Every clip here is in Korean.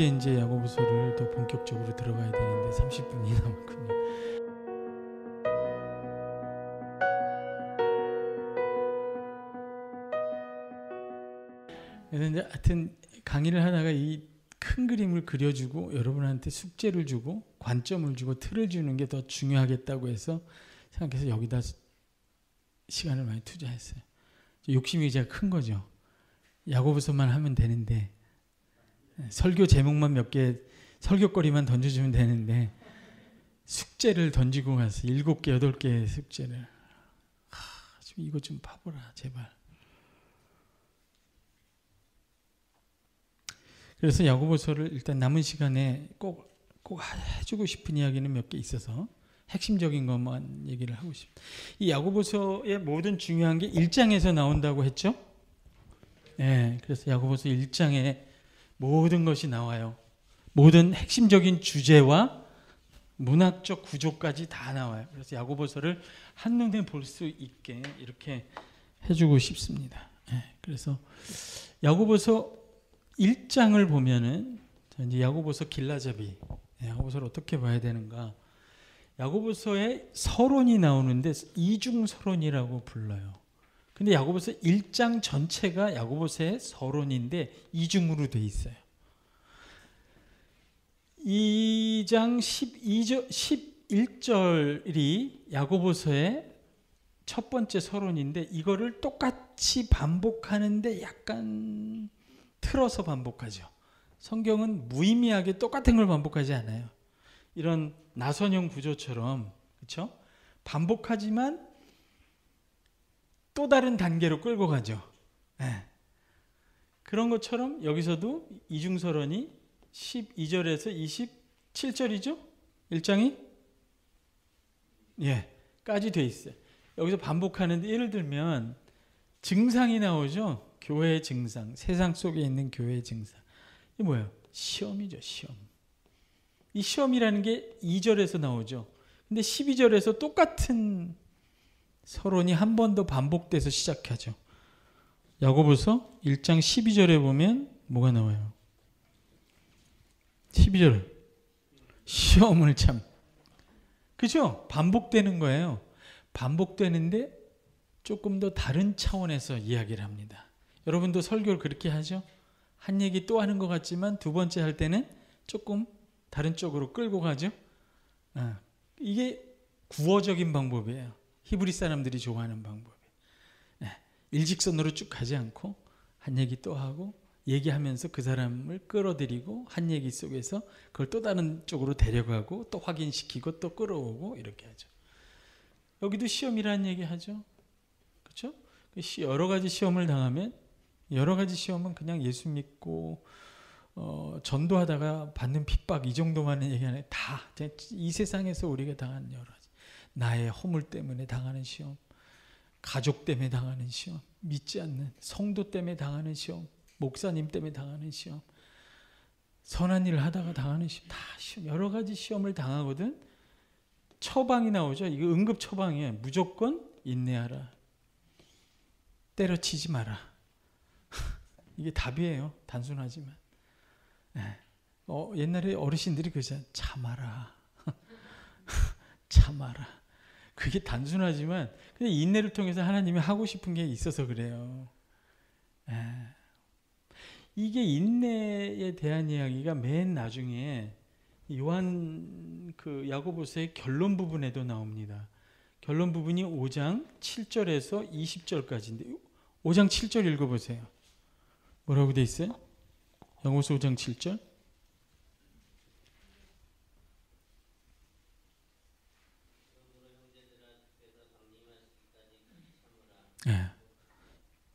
이제 야고보서를 더 본격적으로 들어가야 되는데 30분이 남았군요. 그래서 이제 하여튼 강의를 하다가 이 큰 그림을 그려주고 여러분한테 숙제를 주고 관점을 주고 틀을 주는 게 더 중요하겠다고 해서 생각해서 여기다 시간을 많이 투자했어요. 욕심이 제가 큰 거죠. 야고보서만 하면 되는데 설교 제목만 몇 개 설교거리만 던져주면 되는데 숙제를 던지고 가서 7개 8개의 숙제를 좀 이거 좀 봐보라 제발. 그래서 야고보서를 일단 남은 시간에 꼭 해주고 싶은 이야기는 몇 개 있어서 핵심적인 것만 얘기를 하고 싶습니다. 이 야고보서의 모든 중요한 게 1장에서 나온다고 했죠? 네, 그래서 야고보서 1장에 모든 것이 나와요. 모든 핵심적인 주제와 문학적 구조까지 다 나와요. 그래서 야고보서를 한눈에 볼 수 있게 이렇게 해주고 싶습니다. 네, 그래서 야고보서 1장을 보면은 이제 야고보서 길라잡이, 야고보서를 어떻게 봐야 되는가? 야고보서에 서론이 나오는데 이중 서론이라고 불러요. 근데 야고보서 1장 전체가 야고보서의 서론인데 이중으로 돼 있어요. 2장 11절이 야고보서의 첫 번째 서론인데 이거를 똑같이 반복하는데 약간 틀어서 반복하죠. 성경은 무의미하게 똑같은 걸 반복하지 않아요. 이런 나선형 구조처럼 그렇죠? 반복하지만 또 다른 단계로 끌고 가죠. 네. 그런 것처럼 여기서도 이중서론이 12절에서 27절이죠? 1장이? 예, 까지 돼 있어요. 여기서 반복하는데 예를 들면 증상이 나오죠? 교회의 증상, 세상 속에 있는 교회의 증상. 이게 뭐예요? 시험이죠, 시험. 이 시험이라는 게 2절에서 나오죠. 근데 12절에서 똑같은 서론이 한 번 더 반복돼서 시작하죠. 야고보서 1장 12절에 보면 뭐가 나와요? 12절. 시험을 참. 그죠? 반복되는 거예요. 반복되는데 조금 더 다른 차원에서 이야기를 합니다. 여러분도 설교를 그렇게 하죠? 한 얘기 또 하는 것 같지만 두 번째 할 때는 조금 다른 쪽으로 끌고 가죠? 이게 구어적인 방법이에요. 히브리 사람들이 좋아하는 방법이에요. 일직선으로 쭉 가지 않고 한 얘기 또 하고 얘기하면서 그 사람을 끌어들이고 한 얘기 속에서 그걸 또 다른 쪽으로 데려가고 또 확인시키고 또 끌어오고 이렇게 하죠. 여기도 시험이라는 얘기 하죠. 그렇죠? 여러 가지 시험을 당하면 여러 가지 시험은 그냥 예수 믿고 전도하다가 받는 핍박 이 정도만은 얘기 안 해요. 다 이 세상에서 우리가 당하는 여러 가지 나의 허물 때문에 당하는 시험, 가족 때문에 당하는 시험, 믿지 않는 성도 때문에 당하는 시험, 목사님 때문에 당하는 시험, 선한 일을 하다가 당하는 시험, 다 시험, 여러 가지 시험을 당하거든. 처방이 나오죠. 이거 응급 처방이에요. 무조건 인내하라. 때려치지 마라. 이게 답이에요. 단순하지만. 옛날에 어르신들이 그러잖아요. 참아라. 참아라. 그게 단순하지만 근데 인내를 통해서 하나님이 하고 싶은 게 있어서 그래요. 이게 인내에 대한 이야기가 맨 나중에 요한 그 야고보서의 결론 부분에도 나옵니다. 결론 부분이 5장 7절에서 20절까지인데 5장 7절 읽어보세요. 뭐라고 돼 있어요? 야고보서 5장 7절.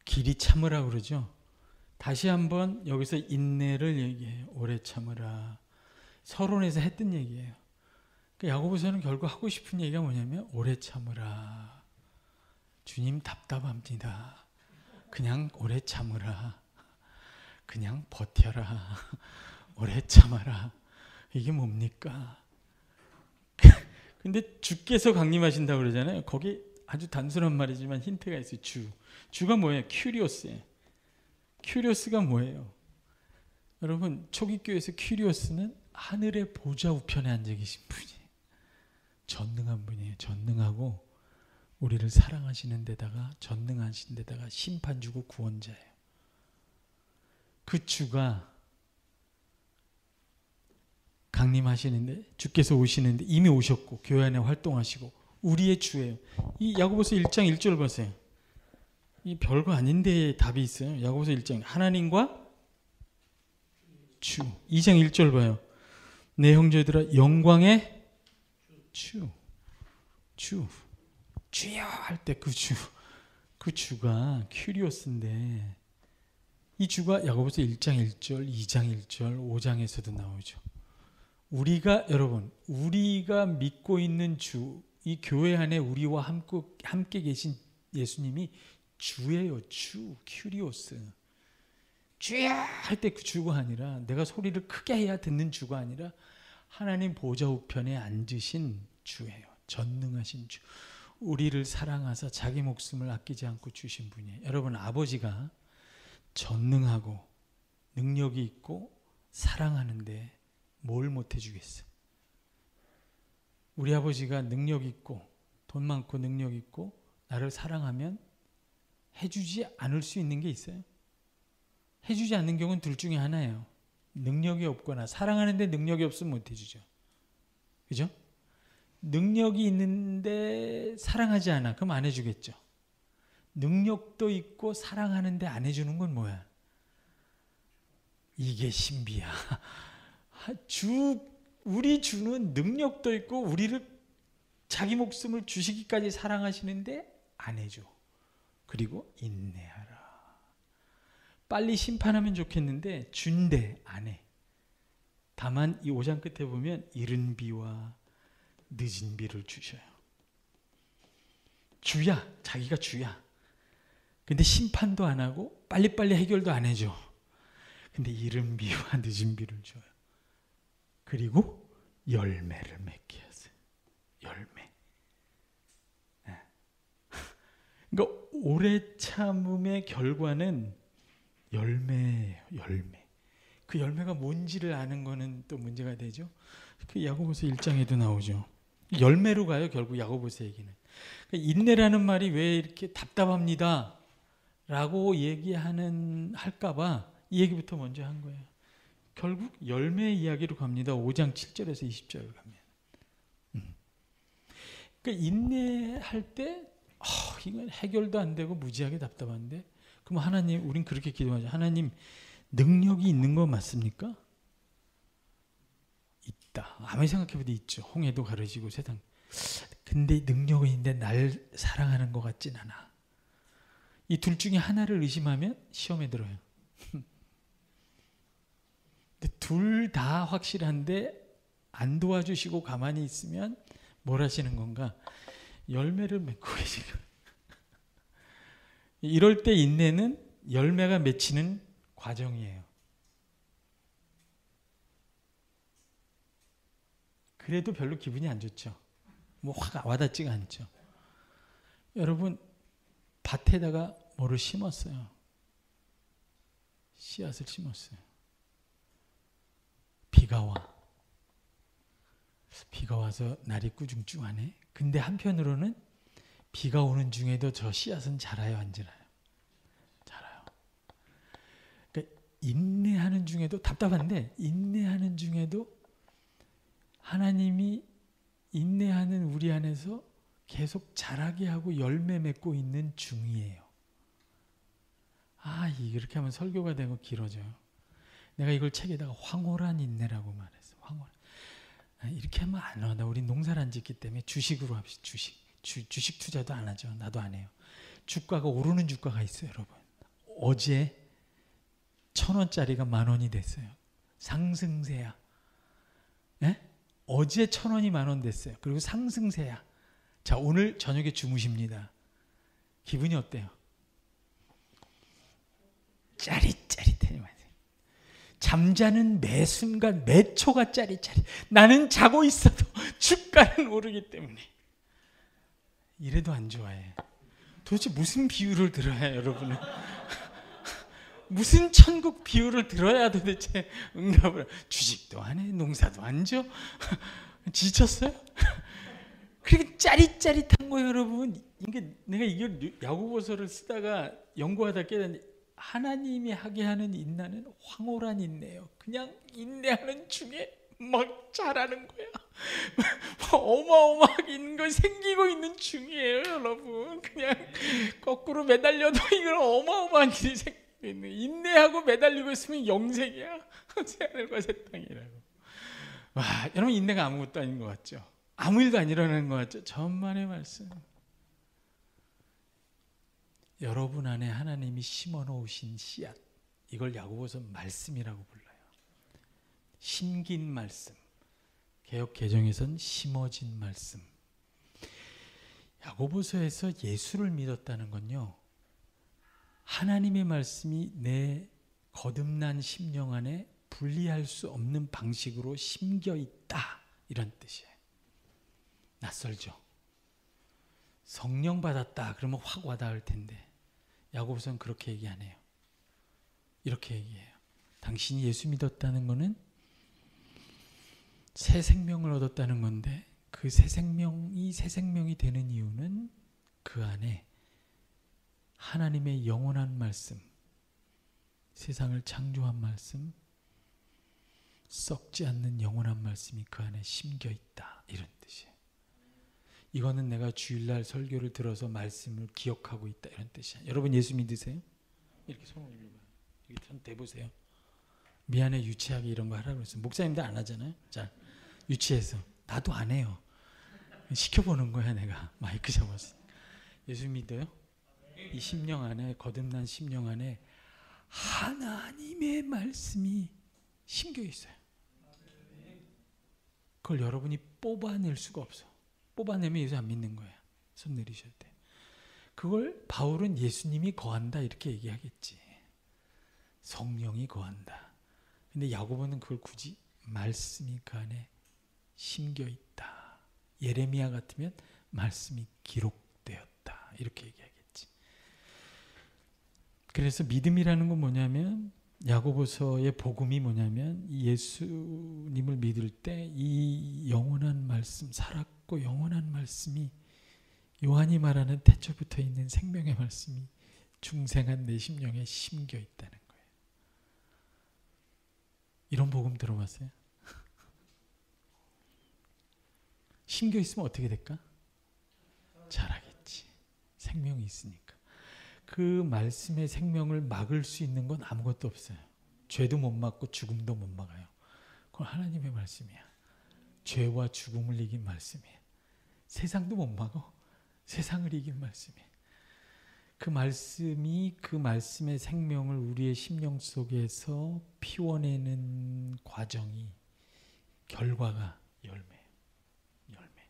길이 참으라 그러죠. 다시 한번 여기서 인내를 얘기해요. 오래 참으라. 서론에서 했던 얘기예요. 야고보서는 결국 하고 싶은 얘기가 뭐냐면 오래 참으라. 주님 답답합니다. 그냥 오래 참으라. 그냥 버텨라. 오래 참아라. 이게 뭡니까? 근데 주께서 강림하신다고 그러잖아요. 거기 아주 단순한 말이지만 힌트가 있어요. 주가 뭐예요? 큐리오스예요. 큐리오스가 뭐예요? 여러분 초기교회에서 퀴리오스는 하늘의 보좌 우편에 앉아 계신 분이에요. 전능한 분이에요. 전능하고 우리를 사랑하시는 데다가 전능하신 데다가 심판 주고 구원자예요. 그 주가 강림하시는데 주께서 오시는데 이미 오셨고 교회 안에 활동하시고 우리의 주예요. 이 야고보서 1장 1절 보세요. 이 별거 아닌데 답이 있어요. 야고보서 1장 하나님과 주. 2장 1절 봐요. 내 형제들아 영광의 주여 할 때 그 주가 큐리오스인데 이 주가 야고보서 1장 1절, 2장 1절, 5장에서도 나오죠. 우리가 믿고 있는 주, 이 교회 안에 우리와 함께 계신 예수님이 주예요. 주, 큐리오스. 주야 할 때 그 주가 아니라 내가 소리를 크게 해야 듣는 주가 아니라 하나님 보좌 우편에 앉으신 주예요. 전능하신 주. 우리를 사랑하사 자기 목숨을 아끼지 않고 주신 분이에요. 여러분 아버지가 전능하고 능력이 있고 사랑하는데 뭘 못 해주겠어요? 우리 아버지가 능력 있고 돈 많고 능력 있고 나를 사랑하면 해주지 않을 수 있는 게 있어요? 해주지 않는 경우는 둘 중에 하나예요. 능력이 없거나 사랑하는데 능력이 없으면 못 해주죠. 그죠? 능력이 있는데 사랑하지 않아. 그럼 안 해주겠죠. 능력도 있고 사랑하는데 안 해주는 건 뭐야? 이게 신비야. 우리 주는 능력도 있고 우리를 자기 목숨을 주시기까지 사랑하시는데 안 해줘. 그리고 인내하라. 빨리 심판하면 좋겠는데 준대 안 해. 다만 이 5장 끝에 보면 이른 비와 늦은 비를 주셔요. 주야, 자기가 주야. 근데 심판도 안 하고 빨리빨리 해결도 안 해줘. 근데 이른 비와 늦은 비를 줘요. 그리고 열매를 맺게 하세요. 열매. 그러니까 오래 참음의 결과는 열매예요. 열매. 그 열매가 뭔지를 아는 거는 또 문제가 되죠. 그 야고보서 1장에도 나오죠. 열매로 가요. 결국 야고보서 얘기는. 인내라는 말이 왜 이렇게 답답합니다 라고 할까 봐 이 얘기부터 먼저 한 거예요. 결국 열매 이야기로 갑니다. 5장 7절에서 20절 가면. 그러니까 인내할 때 이건 해결도 안 되고 무지하게 답답한데 그럼 하나님, 우린 그렇게 기도하죠. 하나님, 능력이 있는 거 맞습니까? 있다. 아무리 생각해봐도 있죠. 홍해도 가르지고 세상. 근데 능력은 있는데 날 사랑하는 것 같진 않아. 이 둘 중에 하나를 의심하면 시험에 들어요. 둘 다 확실한데 안 도와주시고 가만히 있으면 뭘 하시는 건가? 열매를 맺고 계신 거예요. 이럴 때 인내는 열매가 맺히는 과정이에요. 그래도 별로 기분이 안 좋죠. 뭐 확 와닿지가 않죠. 여러분 밭에다가 뭐를 심었어요. 씨앗을 심었어요. 비가 와. 비가 와서 날이 꾸중쭉하네. 근데 한편으로는 비가 오는 중에도 저 씨앗은 자라요, 안 자라요? 자라요. 그러니까 인내하는 중에도 답답한데 인내하는 중에도 하나님이 인내하는 우리 안에서 계속 자라게 하고 열매 맺고 있는 중이에요. 이렇게 하면 설교가 되고 길어져요. 내가 이걸 책에다가 황홀한 인내라고 말했어. 황홀한. 이렇게 하면 안 와. 우리 농사를 안 짓기 때문에 주식으로 합시다. 주식 투자도 안 하죠. 나도 안 해요. 주가가 오르는 주가가 있어요, 여러분. 어제 1,000원짜리가 10,000원이 됐어요. 상승세야. 네? 어제 1,000원이 10,000원 됐어요. 그리고 상승세야. 자, 오늘 저녁에 주무십니다. 기분이 어때요? 짜릿짜릿해요. 잠자는 매 순간 매 초가 짜릿짜릿. 나는 자고 있어도 주가는 오르기 때문에. 이래도 안 좋아해. 도대체 무슨 비유를 들어야 여러분은? 무슨 천국 비유를 들어야 도대체 응답을 주식도 안 해, 농사도 안 져. 지쳤어요? 그렇게 짜릿짜릿한 거예요, 여러분. 이게 내가 이걸 야고보서를 쓰다가 연구하다 깨닫는데 하나님이 하게 하는 인내는 황홀한 인내예요. 그냥 인내하는 중에 막 잘하는 거야. 어마어마하게 있는 거 생기고 있는 중이에요, 여러분. 그냥 거꾸로 매달려도 이걸 어마어마한 일이 생기고 있는. 인내하고 매달리고 있으면 영생이야. 새하늘과 새 땅이라고. 와, 여러분 인내가 아무것도 아닌 것 같죠? 아무 일도 안 일어나는 것 같죠? 천만의 말씀. 여러분 안에 하나님이 심어놓으신 씨앗, 이걸 야고보서 말씀이라고 불러요. 심긴 말씀, 개역 개정에선 심어진 말씀. 야고보서에서 예수를 믿었다는 건요, 하나님의 말씀이 내 거듭난 심령 안에 분리할 수 없는 방식으로 심겨 있다, 이런 뜻이에요. 낯설죠? 성령 받았다 그러면 확 와닿을 텐데 야고보서는 그렇게 얘기 안 해요. 이렇게 얘기해요. 당신이 예수 믿었다는 것은 새 생명을 얻었다는 건데, 그 새 생명이 되는 이유는 그 안에 하나님의 영원한 말씀, 세상을 창조한 말씀, 썩지 않는 영원한 말씀이 그 안에 심겨 있다, 이런 뜻이에요. 이거는 내가 주일날 설교를 들어서 말씀을 기억하고 있다, 이런 뜻이야. 여러분 예수 믿으세요? 이렇게 손을 올려봐요. 이렇게 손 대보세요. 미안해, 유치하게 이런 거 하라고 그랬어요. 목사님들 안 하잖아요. 자, 유치해서. 나도 안 해요. 시켜보는 거야, 내가. 마이크 잡았으니까. 예수 믿어요? 이 심령 안에, 거듭난 심령 안에 하나님의 말씀이 심겨 있어요. 그걸 여러분이 뽑아낼 수가 없어. 뽑아내면 예수 안 믿는 거야. 손 내리셔야 돼. 그걸 바울은 예수님이 거한다 이렇게 얘기하겠지. 성령이 거한다. 근데 야고보는 그걸 굳이 말씀이 그 안에 심겨 있다. 예레미야 같으면 말씀이 기록되었다 이렇게 얘기하겠지. 그래서 믿음이라는 건 뭐냐면, 야고보서의 복음이 뭐냐면, 예수님을 믿을 때 이 영원한 말씀, 살았고 영원한 말씀이, 요한이 말하는 태초부터 있는 생명의 말씀이 중생한 내 심령에 심겨 있다는 거예요. 이런 복음 들어봤어요? 심겨 있으면 어떻게 될까? 잘하겠지. 생명이 있으니까. 그 말씀의 생명을 막을 수 있는 건 아무것도 없어요. 죄도 못 막고 죽음도 못 막아요. 그건 하나님의 말씀이야. 죄와 죽음을 이긴 말씀이야. 세상도 못 막어. 세상을 이긴 말씀이야. 그 말씀이, 그 말씀의 생명을 우리의 심령 속에서 피워내는 과정이, 결과가 열매예요. 열매.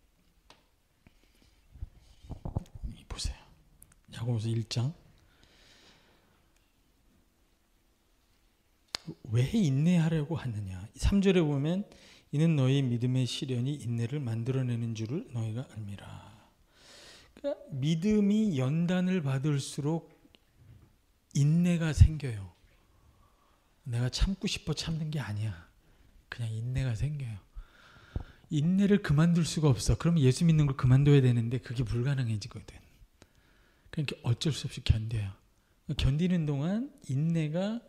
보세요. 야고보서 1장. 왜 인내하려고 하느냐. 3절에 보면 이는 너희 믿음의 시련이 인내를 만들어내는 줄을 너희가 알미라. 그러니까 믿음이 연단을 받을수록 인내가 생겨요. 내가 참고 싶어 참는 게 아니야. 그냥 인내가 생겨요. 인내를 그만둘 수가 없어. 그러면 예수 믿는 걸 그만둬야 되는데 그게 불가능해지거든. 그러니까 어쩔 수 없이 견뎌요. 견디는 동안 인내가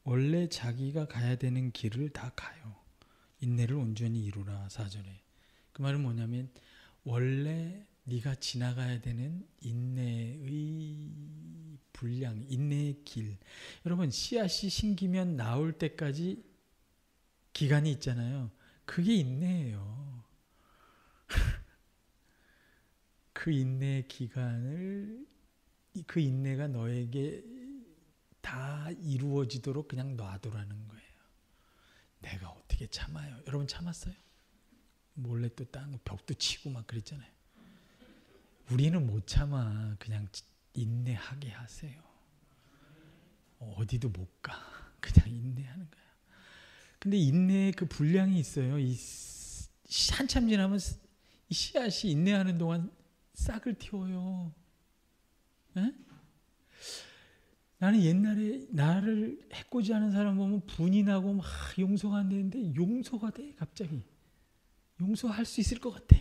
원래 자기가 가야 되는 길을 다 가요. 인내를 온전히 이루라, 4절에. 그 말은 뭐냐면 원래 네가 지나가야 되는 인내의 분량, 인내의 길. 여러분 씨앗이 심기면 나올 때까지 기간이 있잖아요. 그게 인내예요. 그 인내의 기간을, 그 인내가 너에게 다 이루어지도록 그냥 놔두라는 거예요. 내가 어떻게 참아요? 여러분 참았어요? 몰래 또 딴 벽도 치고 막 그랬잖아요. 우리는 못 참아. 그냥 인내하게 하세요. 어디도 못 가. 그냥 인내하는 거야. 근데 인내의 그 분량이 있어요. 한참 지나면 이 씨앗이 인내하는 동안 싹을 틔워요. 에? 나는 옛날에 나를 해코지 하는 사람 보면 분이 나고 막 용서가 안 되는데 용서가 돼. 갑자기 용서할 수 있을 것 같아.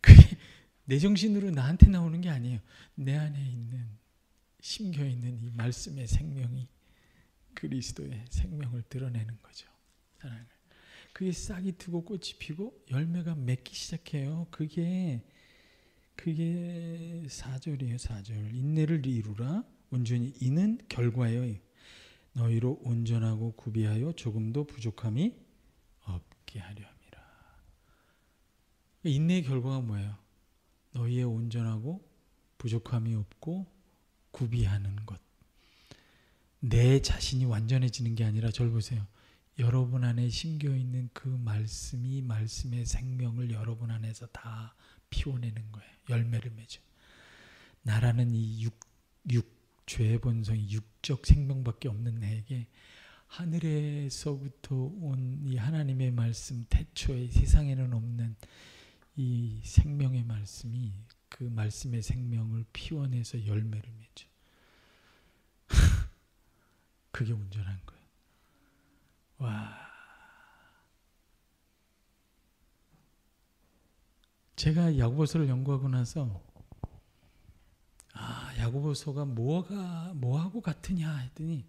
그게 내 정신으로 나한테 나오는 게 아니에요. 내 안에 있는 심겨 있는 이 말씀의 생명이 그리스도의 생명을 드러내는 거죠. 사랑을. 그게 싹이 트고 꽃이 피고 열매가 맺기 시작해요. 그게 4절이에요. 4절. 인내를 이루라. 온전히 이는 결과예요. 너희로 온전하고 구비하여 조금도 부족함이 없게 하려 함이라. 인내의 결과가 뭐예요? 너희의 온전하고 부족함이 없고 구비하는 것. 내 자신이 완전해지는 게 아니라 저를 보세요. 여러분 안에 심겨있는 그 말씀이 말씀의 생명을 여러분 안에서 다 피워내는 거예요. 열매를 맺어. 나라는 이 죄의 본성이 육적 생명밖에 없는 내게 하늘에서부터 온 이 하나님의 말씀 태초에 세상에는 없는 이 생명의 말씀이 그 말씀의 생명을 피워내서 열매를 맺어. 그게 온전한 거예요. 와. 제가 야고보서를 연구하고 나서 야고보서가 뭐하고 같으냐 했더니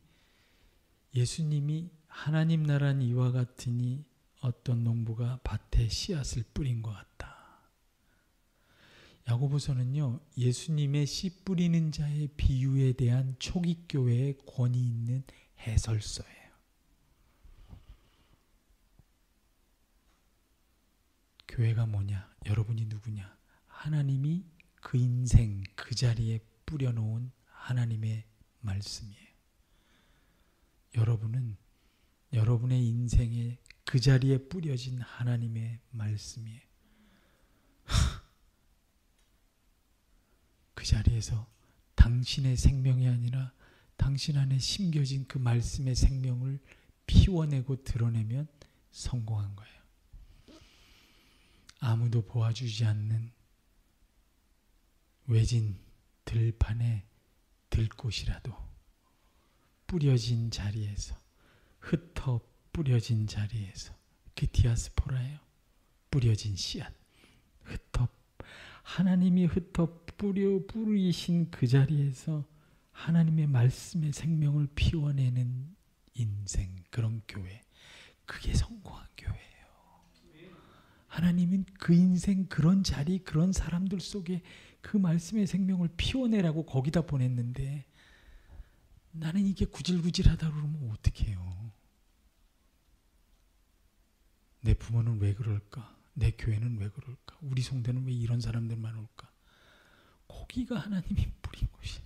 예수님이 하나님 나라는 이와 같으니 어떤 농부가 밭에 씨앗을 뿌린 것 같다. 야고보서는요, 예수님의 씨 뿌리는 자의 비유에 대한 초기 교회의 권위 있는 해설서예요. 교회가 뭐냐? 여러분이 누구냐? 하나님이 그 인생 그 자리에 뿌려놓은 하나님의 말씀이에요. 여러분은 여러분의 인생에 그 자리에 뿌려진 하나님의 말씀이에요. 그 자리에서 당신의 생명이 아니라 당신 안에 심겨진 그 말씀의 생명을 피워내고 드러내면 성공한 거예요. 아무도 보아주지 않는 외진 들판의 들꽃이라도 뿌려진 자리에서 흩어 뿌려진 자리에서 그 디아스포라예요. 뿌려진 씨앗 흩어 하나님이 흩어 뿌리신 그 자리에서 하나님의 말씀의 생명을 피워내는 인생, 그런 교회, 그게 성공한 교회예요. 하나님은 그 인생 그런 자리 그런 사람들 속에 그 말씀의 생명을 피워내라고 거기다 보냈는데 나는 이게 구질구질하다 그러면 어떻게 해요? 내 부모는 왜 그럴까? 내 교회는 왜 그럴까? 우리 성대는 왜 이런 사람들만 올까? 거기가 하나님이 뿌린 곳이.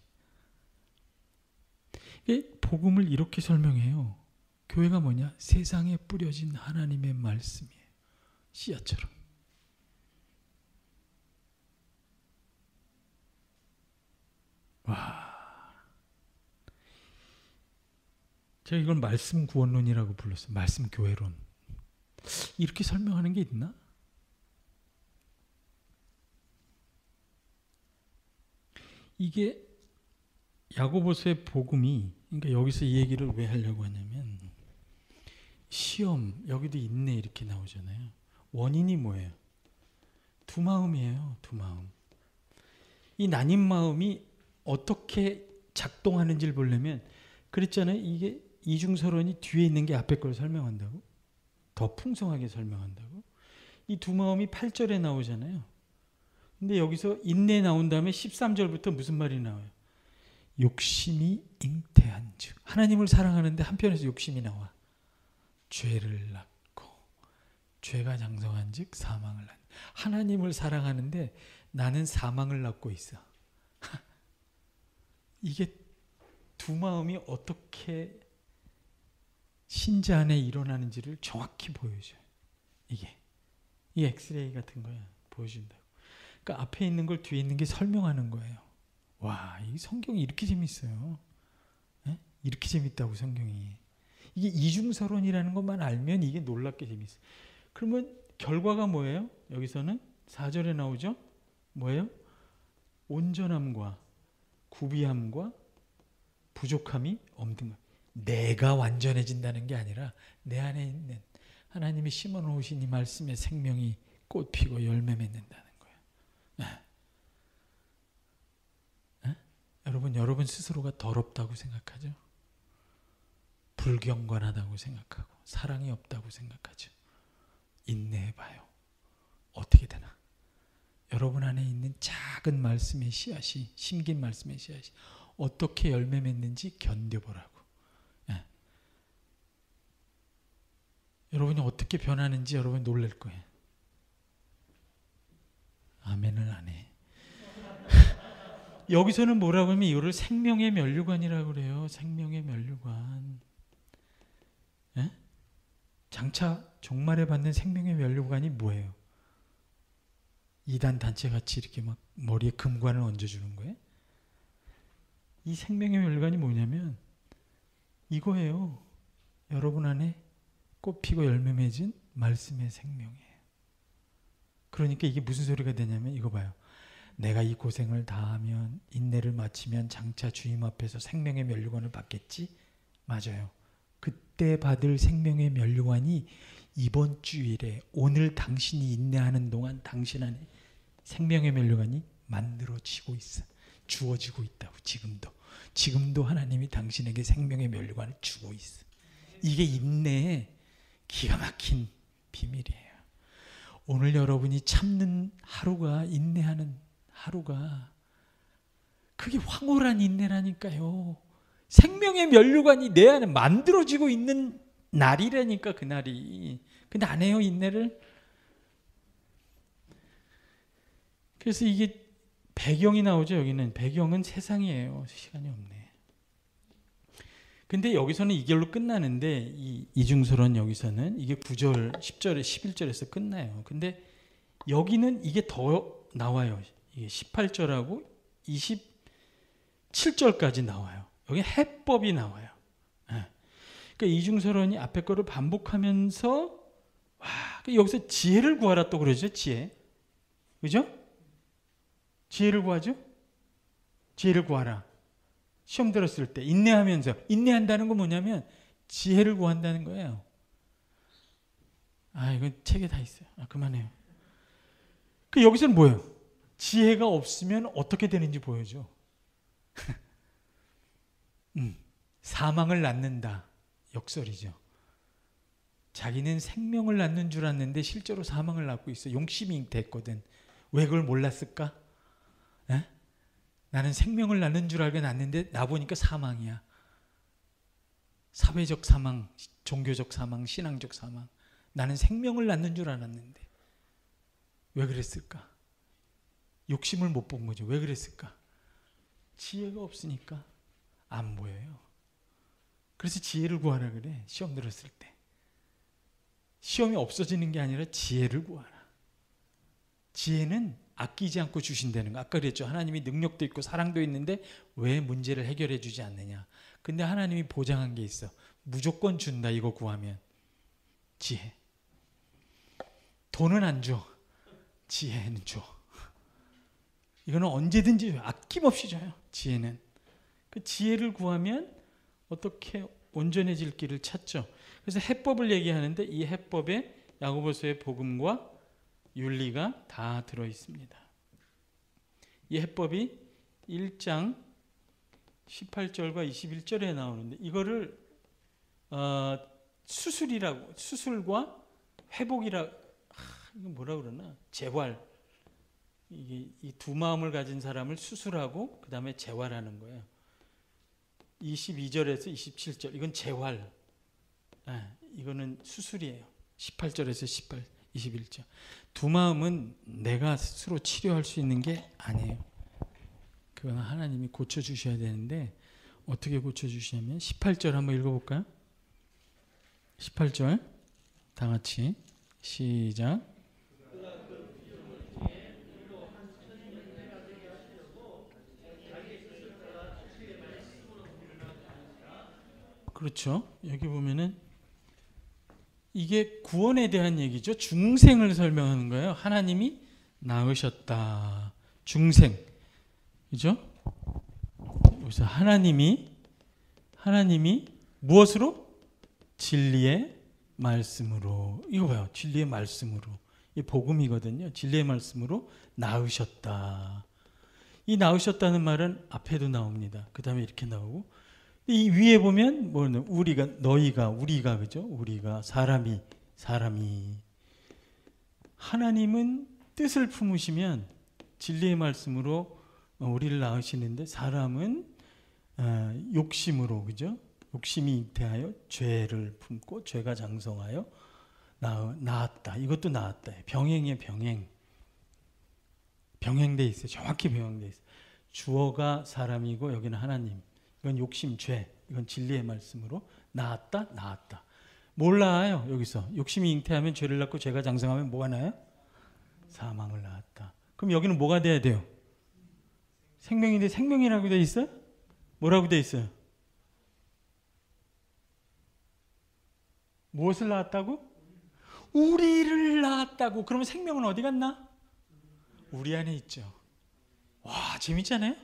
복음을 이렇게 설명해요. 교회가 뭐냐? 세상에 뿌려진 하나님의 말씀이에요. 씨앗처럼. 와. 제가 이걸 말씀 구원론이라고 불렀어요. 말씀 교회론. 이렇게 설명하는 게 있나? 이게 야고보서의 복음이, 그러니까 여기서 이 얘기를 왜 하려고 하냐면 시험, 여기도 인내 이렇게 나오잖아요. 원인이 뭐예요? 두 마음이에요. 두 마음. 이 나뉜 마음이 어떻게 작동하는지를 보려면 그랬잖아요. 이게 이중서론이 뒤에 있는 게 앞에 걸 설명한다고. 더 풍성하게 설명한다고. 이 두 마음이 8절에 나오잖아요. 근데 여기서 인내 나온 다음에 13절부터 무슨 말이 나와요? 욕심이 잉태한 즉. 하나님을 사랑하는데 한편에서 욕심이 나와. 죄를 낳고 죄가 장성한 즉 사망을 낳는. 하나님을 사랑하는데 나는 사망을 낳고 있어. 이게 두 마음이 어떻게 신자 안에 일어나는지를 정확히 보여줘요. 이게 엑스레이 같은 거야. 보여준다고. 그러니까 앞에 있는 걸 뒤에 있는 게 설명하는 거예요. 와, 이 성경이 이렇게 재밌어요. 에? 이렇게 재밌다고 성경이. 이게 이중서론이라는 것만 알면 이게 놀랍게 재밌어요. 그러면 결과가 뭐예요? 여기서는 4절에 나오죠? 뭐예요? 온전함과 구비함과 부족함이 없는 거예요. 내가 완전해진다는 게 아니라 내 안에 있는 하나님이 심어놓으신 이 말씀의 생명이 꽃피고 열매 맺는다는 거예요. 여러분 스스로가 더럽다고 생각하죠? 불경건하다고 생각하고 사랑이 없다고 생각하죠? 인내해봐요. 어떻게 되나? 여러분 안에 있는 작은 말씀의 씨앗이, 심긴 말씀의 씨앗이 어떻게 열매 맺는지 견뎌보라고. 여러분이 어떻게 변하는지 여러분 놀랄 거예요. 아멘을 안 해. 여기서는 뭐라고 하면 이거를 생명의 면류관이라고 그래요. 생명의 면류관. 장차 종말에 받는 생명의 면류관이 뭐예요? 이단 단체같이 이렇게 막 머리에 금관을 얹어주는 거예요? 이 생명의 면류관이 뭐냐면 이거예요. 여러분 안에 꽃피고 열매 맺은 말씀의 생명이에요. 그러니까 이게 무슨 소리가 되냐면 이거 봐요. 내가 이 고생을 다하면 인내를 마치면 장차 주님 앞에서 생명의 면류관을 받겠지? 맞아요. 그때 받을 생명의 면류관이 이번 주일에 오늘 당신이 인내하는 동안 당신 안에 생명의 면류관이 만들어지고 있어. 주어지고 있다고. 지금도 하나님이 당신에게 생명의 면류관을 주고 있어. 이게 인내의 기가 막힌 비밀이에요. 오늘 여러분이 참는 하루가, 인내하는 하루가 그게 황홀한 인내라니까요. 생명의 면류관이 내 안에 만들어지고 있는 날이라니까, 그날이. 근데 안 해요, 인내를. 그래서 이게 배경이 나오죠. 여기는 배경은 세상이에요. 시간이 없네. 근데 여기서는 이걸로 끝나는데 이 이중설은 여기서는 이게 9절, 10절에 11절에서 끝나요. 근데 여기는 이게 더 나와요. 이게 18절하고 27절까지 나와요. 여기 해법이 나와요. 그러니까 이중설언이 앞에 거를 반복하면서 여기서 지혜를 구하라 또 그러죠. 지혜. 그죠? 지혜를 구하죠? 지혜를 구하라. 시험 들었을 때 인내하면서, 인내한다는 건 뭐냐면 지혜를 구한다는 거예요. 이건 책에 다 있어요. 그만해요. 여기서는 뭐예요? 지혜가 없으면 어떻게 되는지 보여줘. 사망을 낳는다. 역설이죠. 자기는 생명을 낳는 줄 알았는데 실제로 사망을 낳고 있어. 용심이 됐거든. 왜 그걸 몰랐을까? 나는 생명을 낳는 줄 알고 낳는데 나보니까 사망이야. 사회적 사망, 종교적 사망, 신앙적 사망. 나는 생명을 낳는 줄 알았는데 왜 그랬을까? 욕심을 못 본 거죠. 왜 그랬을까? 지혜가 없으니까 안 보여요. 그래서 지혜를 구하라 그래. 시험 들었을 때. 시험이 없어지는 게 아니라 지혜를 구하라. 지혜는 아끼지 않고 주신다는 거. 아까 그랬죠. 하나님이 능력도 있고 사랑도 있는데 왜 문제를 해결해 주지 않느냐. 근데 하나님이 보장한 게 있어. 무조건 준다. 이거 구하면. 지혜. 돈은 안 줘. 지혜는 줘. 이거는 언제든지 줘요. 아낌없이 줘요. 지혜는. 그 지혜를 구하면 어떻게 온전해질 길을 찾죠. 그래서 해법을 얘기하는데 이 해법에 야고보서의 복음과 윤리가 다 들어 있습니다. 이 해법이 1장 18절과 21절에 나오는데 이거를 수술과 회복이라 이거 뭐라 그러나? 재활. 이게 이 두 마음을 가진 사람을 수술하고 그 다음에 재활하는 거예요. 22절에서 27절 이건 재활. 이거는 수술이에요. 18절에서 21절. 두 마음은 내가 스스로 치료할 수 있는 게 아니에요. 그건 하나님이 고쳐주셔야 되는데 어떻게 고쳐주시냐면 18절 한번 읽어볼까요? 18절 다 같이 시작. 그렇죠. 여기 보면은 이게 구원에 대한 얘기죠. 중생을 설명하는 거예요. 하나님이 낳으셨다. 중생. 그죠? 그래서 하나님이 하나님이 무엇으로? 진리의 말씀으로. 이거 봐요. 진리의 말씀으로. 이 복음이거든요. 진리의 말씀으로 낳으셨다. 이 낳으셨다는 말은 앞에도 나옵니다. 그 다음에 이렇게 나오고, 이 위에 보면 뭐는 우리가, 너희가, 우리가, 그죠? 우리가, 사람이 하나님은 뜻을 품으시면 진리의 말씀으로 우리를 낳으시는데, 사람은 욕심으로, 그죠? 욕심이 잉태하여 죄를 품고 죄가 장성하여 낳았다. 이것도 낳았다. 병행의 병행. 병행돼 있어요. 정확히 병행돼 있어요. 주어가 사람이고 여기는 하나님. 이건 욕심, 죄. 이건 진리의 말씀으로 낳았다. 뭘 낳아요? 여기서 욕심이 잉태하면 죄를 낳고 죄가 장성하면 뭐가 나요? 사망을 낳았다. 그럼 여기는 뭐가 돼야 돼요? 생명인데 생명이라고 돼 있어요? 뭐라고 돼 있어요? 무엇을 낳았다고? 우리를 낳았다고. 그러면 생명은 어디 갔나? 우리 안에 있죠. 와, 재밌잖아요?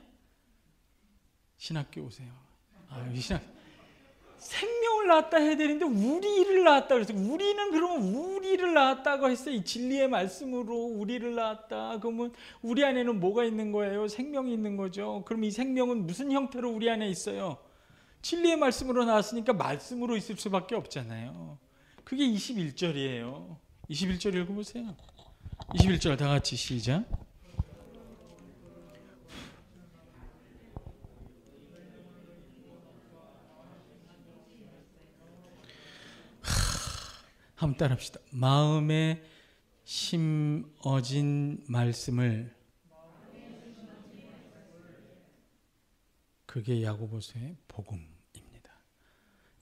신학교 오세요. 생명을 낳았다 해야 되는데 우리를 낳았다 그래서, 우리는 그러면 우리를 낳았다고 했어요. 이 진리의 말씀으로 우리를 낳았다. 그러면 우리 안에는 뭐가 있는 거예요? 생명이 있는 거죠. 그럼 이 생명은 무슨 형태로 우리 안에 있어요? 진리의 말씀으로 나왔으니까 말씀으로 있을 수밖에 없잖아요. 그게 21절이에요. 21절 읽어보세요. 21절 다 같이 시작. 한번 따라합시다. 마음에 심어진 말씀을, 그게 야고보서의 복음입니다.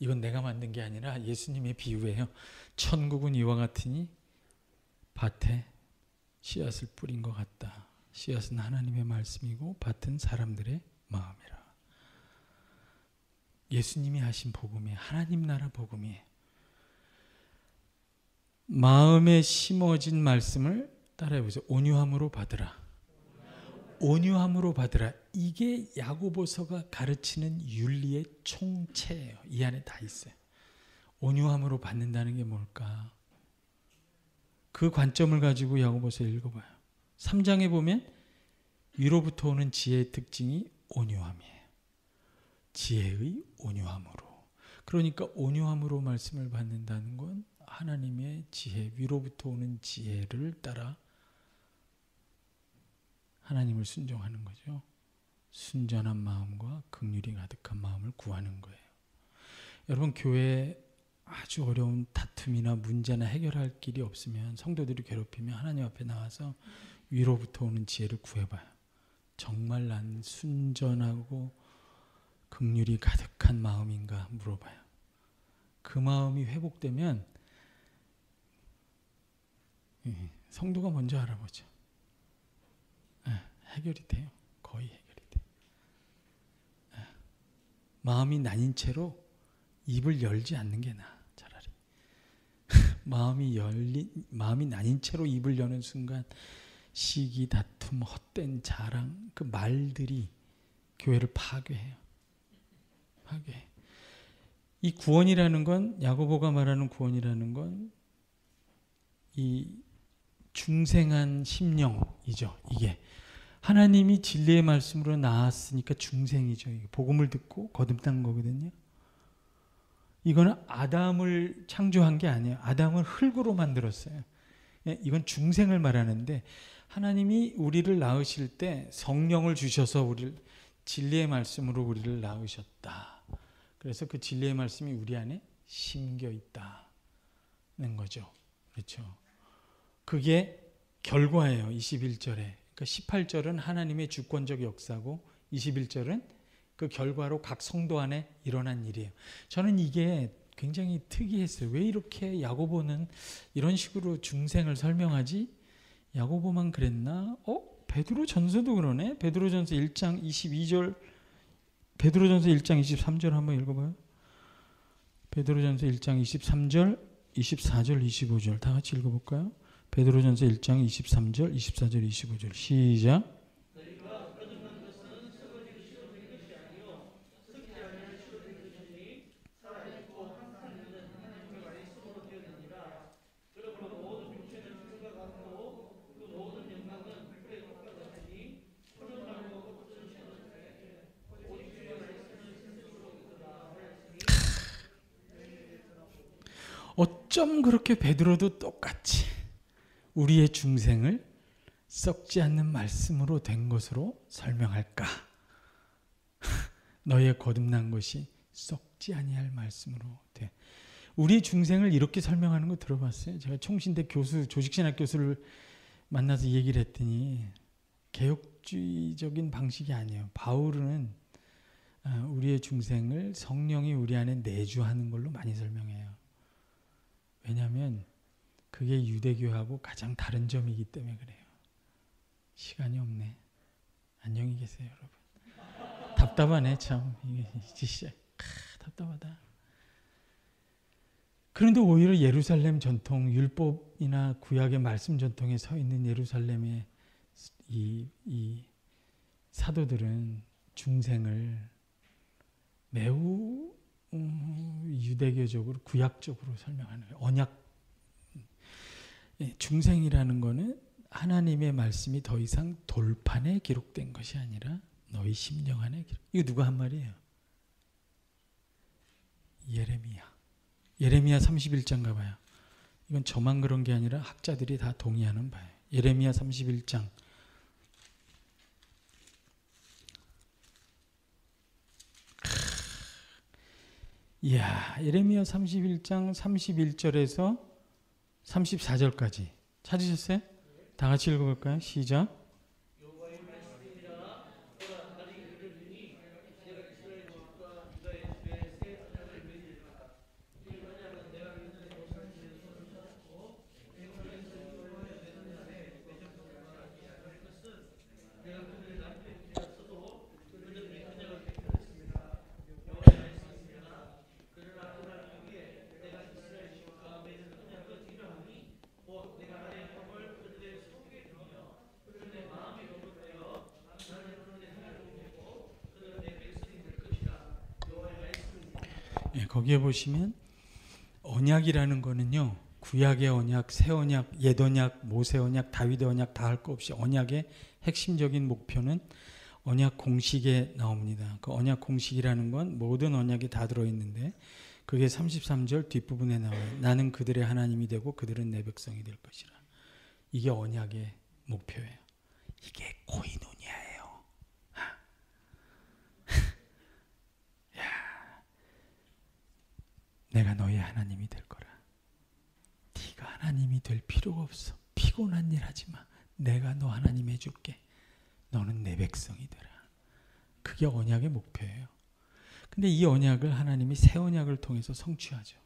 이건 내가 만든 게 아니라 예수님의 비유예요. 천국은 이와 같으니 밭에 씨앗을 뿌린 것 같다. 씨앗은 하나님의 말씀이고 밭은 사람들의 마음이라. 예수님이 하신 복음이 하나님 나라 복음이에요. 마음에 심어진 말씀을 따라해보세요. 온유함으로 받으라. 온유함으로 받으라. 이게 야고보서가 가르치는 윤리의 총체예요. 이 안에 다 있어요. 온유함으로 받는다는 게 뭘까? 그 관점을 가지고 야고보서 읽어봐요. 3장에 보면 위로부터 오는 지혜의 특징이 온유함이에요. 지혜의 온유함으로. 그러니까 온유함으로 말씀을 받는다는 건 하나님의 지혜, 위로부터 오는 지혜를 따라 하나님을 순종하는 거죠. 순전한 마음과 긍휼이 가득한 마음을 구하는 거예요. 여러분, 교회에 아주 어려운 다툼이나 문제나 해결할 길이 없으면, 성도들이 괴롭히면 하나님 앞에 나와서 위로부터 오는 지혜를 구해봐요. 정말 난 순전하고 긍휼이 가득한 마음인가 물어봐요. 그 마음이 회복되면 성도가 먼저 알아보죠. 해결이 돼요. 거의 해결이 돼요. 마음이 나뉜 채로 입을 열지 않는 게 나아, 차라리. 마음이 나뉜 채로 입을 여는 순간 시기, 다툼, 헛된 자랑, 그 말들이 교회를 파괴해요. 파괴해. 이 구원이라는 건, 야고보가 말하는 구원이라는 건 이 중생한 심령이죠. 이게 하나님이 진리의 말씀으로 나왔으니까 중생이죠. 복음을 듣고 거듭난 거거든요. 이거는 아담을 창조한 게 아니에요. 아담은 흙으로 만들었어요. 이건 중생을 말하는데, 하나님이 우리를 낳으실 때 성령을 주셔서 우리를 진리의 말씀으로 우리를 낳으셨다. 그래서 그 진리의 말씀이 우리 안에 심겨 있다는 거죠. 그렇죠. 그게 결과예요. 21절에. 그러니까 18절은 하나님의 주권적 역사고 21절은 그 결과로 각 성도 안에 일어난 일이에요. 저는 이게 굉장히 특이했어요. 왜 이렇게 야고보는 이런 식으로 중생을 설명하지? 야고보만 그랬나? 베드로전서도 그러네. 베드로전서 1장 22절, 베드로전서 1장 23절 한번 읽어봐요. 베드로전서 1장 23절, 24절, 25절 다 같이 읽어볼까요? 베드로전서 1장 23절, 24절, 25절 시작. 어쩜 그렇게 베드로도 똑같이 우리의 중생을 썩지 않는 말씀으로 된 것으로 설명할까? 너의 거듭난 것이 썩지 아니할 말씀으로 돼. 우리 중생을 이렇게 설명하는 거 들어봤어요? 제가 총신대 교수, 조직신학 교수를 만나서 얘기를 했더니 개혁주의적인 방식이 아니에요. 바울은 우리의 중생을 성령이 우리 안에 내주하는 걸로 많이 설명해요. 왜냐하면 그게 유대교하고 가장 다른 점이기 때문에 그래요. 시간이 없네. 안녕히 계세요, 여러분. 답답하네 참. 이게 진짜 답답하다. 그런데 오히려 예루살렘 전통, 율법이나 구약의 말씀 전통에 서 있는 예루살렘의 이 사도들은 중생을 매우 유대교적으로 구약적으로 설명하는 거예요. 언약. 중생이라는 거는 하나님의 말씀이 더 이상 돌판에 기록된 것이 아니라 너희 심령 안에 기록. 이거 누가 한 말이에요? 예레미야 31장 가봐요. 이건 저만 그런 게 아니라 학자들이 다 동의하는 바예요. 예레미야 31장. 이야, 예레미야 31장 31절에서 34절까지 찾으셨어요? 다 같이 읽어볼까요? 시작. 거기에 보시면 언약이라는 거는요, 구약의 언약, 새 언약, 옛 언약, 모세 언약, 다윗의 언약 다 할 거 없이 언약의 핵심적인 목표는 언약 공식에 나옵니다. 그 언약 공식이라는 건 모든 언약이 다 들어있는데 그게 33절 뒷부분에 나와요. 나는 그들의 하나님이 되고 그들은 내 백성이 될 것이라. 이게 언약의 목표예요. 이게 코이노니아예요. 내가 너의 하나님이 될 거라. 네가 하나님이 될 필요가 없어. 피곤한 일 하지 마. 내가 너 하나님 해줄게. 너는 내 백성이 되라. 그게 언약의 목표예요. 근데 이 언약을 하나님이 새 언약을 통해서 성취하죠.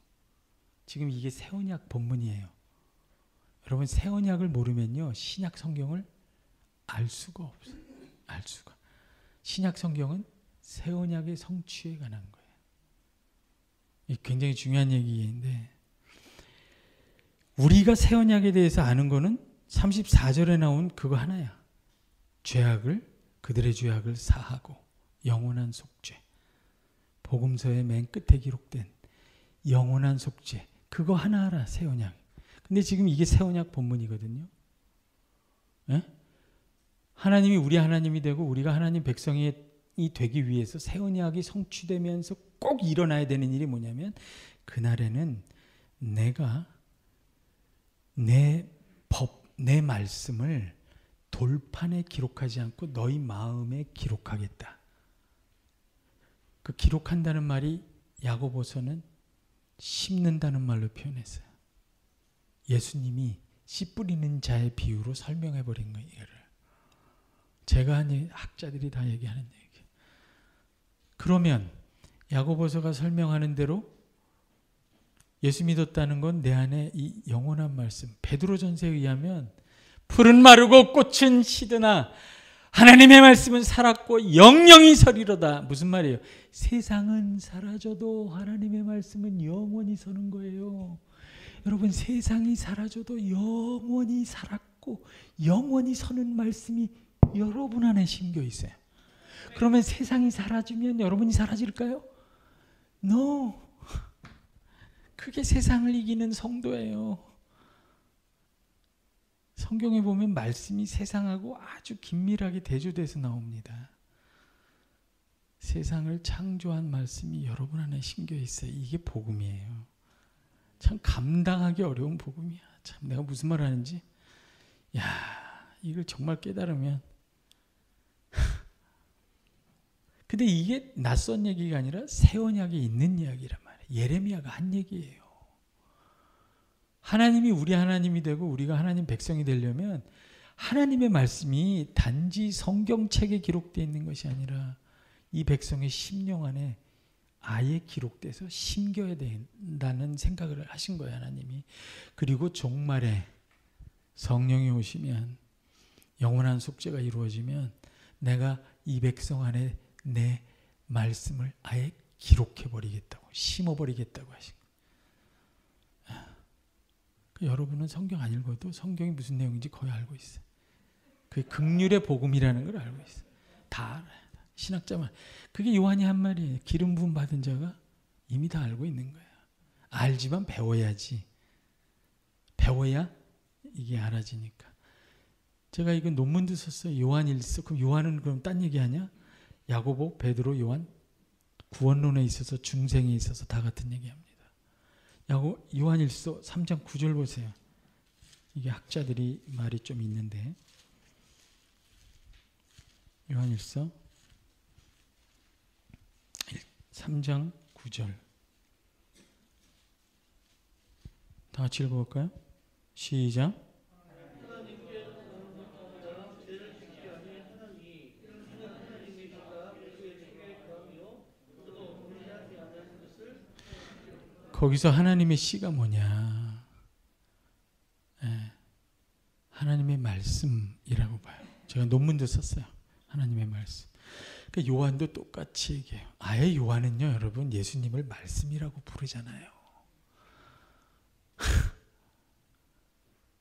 지금 이게 새 언약 본문이에요. 여러분 새 언약을 모르면요 신약 성경을 알 수가 없어요. 알 수가. 신약 성경은 새 언약의 성취에 관한 거예요. 굉장히 중요한 얘기인데 우리가 새 언약에 대해서 아는 거는 34절에 나온 그거 하나야. 그들의 죄악을 사하고 영원한 속죄. 복음서의 맨 끝에 기록된 영원한 속죄. 그거 하나 알아, 새 언약. 근데 지금 이게 새 언약 본문이거든요. 예? 하나님이 우리 하나님이 되고 우리가 하나님 백성이 되기 위해서 새 언약이 성취되면서 꼭 일어나야 되는 일이 뭐냐면 그날에는 내가 내 법, 내 말씀을 돌판에 기록하지 않고 너희 마음에 기록하겠다. 그 기록한다는 말이 야고보서는 심는다는 말로 표현했어요. 예수님이 씨 뿌리는 자의 비유로 설명해 버린 거예요. 제가 한 학자들이 다 얘기하는 얘기. 그러면 야고보서가 설명하는 대로 예수 믿었다는 건 내 안에 이 영원한 말씀, 베드로전서에 의하면 풀은 마르고 꽃은 시드나 하나님의 말씀은 살았고 영영이 서리로다. 무슨 말이에요? 세상은 사라져도 하나님의 말씀은 영원히 서는 거예요. 여러분 세상이 사라져도 영원히 살았고 영원히 서는 말씀이 여러분 안에 심겨 있어요. 그러면 세상이 사라지면 여러분이 사라질까요? No. 그게 세상을 이기는 성도예요. 성경에 보면 말씀이 세상하고 아주 긴밀하게 대조돼서 나옵니다. 세상을 창조한 말씀이 여러분 안에 심겨 있어요. 이게 복음이에요. 참 감당하기 어려운 복음이야. 참 내가 무슨 말 하는지. 야, 이걸 정말 깨달으면. 근데 이게 낯선 얘기가 아니라 새 언약에 있는 이야기란 말이에요. 예레미야가 한 얘기예요. 하나님이 우리 하나님이 되고 우리가 하나님 백성이 되려면 하나님의 말씀이 단지 성경책에 기록되어 있는 것이 아니라 이 백성의 심령 안에 아예 기록돼서 심겨야 된다는 생각을 하신 거예요, 하나님이. 그리고 종말에 성령이 오시면 영원한 속죄가 이루어지면 내가 이 백성 안에 내 말씀을 아예 기록해버리겠다고, 심어버리겠다고 하신 거예요. 여러분은 성경 안 읽어도 성경이 무슨 내용인지 거의 알고 있어요. 그게 긍휼의 복음이라는 걸 알고 있어요. 다 알아요. 신학자만. 그게 요한이 한 말이에요. 기름 부음 받은 자가 이미 다 알고 있는 거예요. 알지만 배워야지. 배워야 이게 알아지니까. 제가 이거 논문도 썼어요. 요한일서. 그럼 요한은 그럼 딴 얘기하냐? 야고보, 베드로, 요한 구원론에 있어서 중생에 있어서 다 같은 얘기합니다. 요한일서 3장 9절 보세요. 이게 학자들이 말이 좀 있는데 요한일서 3장 9절 다 같이 읽어볼까요? 시작. 거기서 하나님의 씨가 뭐냐? 하나님의 말씀이라고 봐요. 제가 논문도 썼어요. 하나님의 말씀. 그러니까 요한도 똑같이 얘기해요. 아예 요한은요, 여러분 예수님을 말씀이라고 부르잖아요.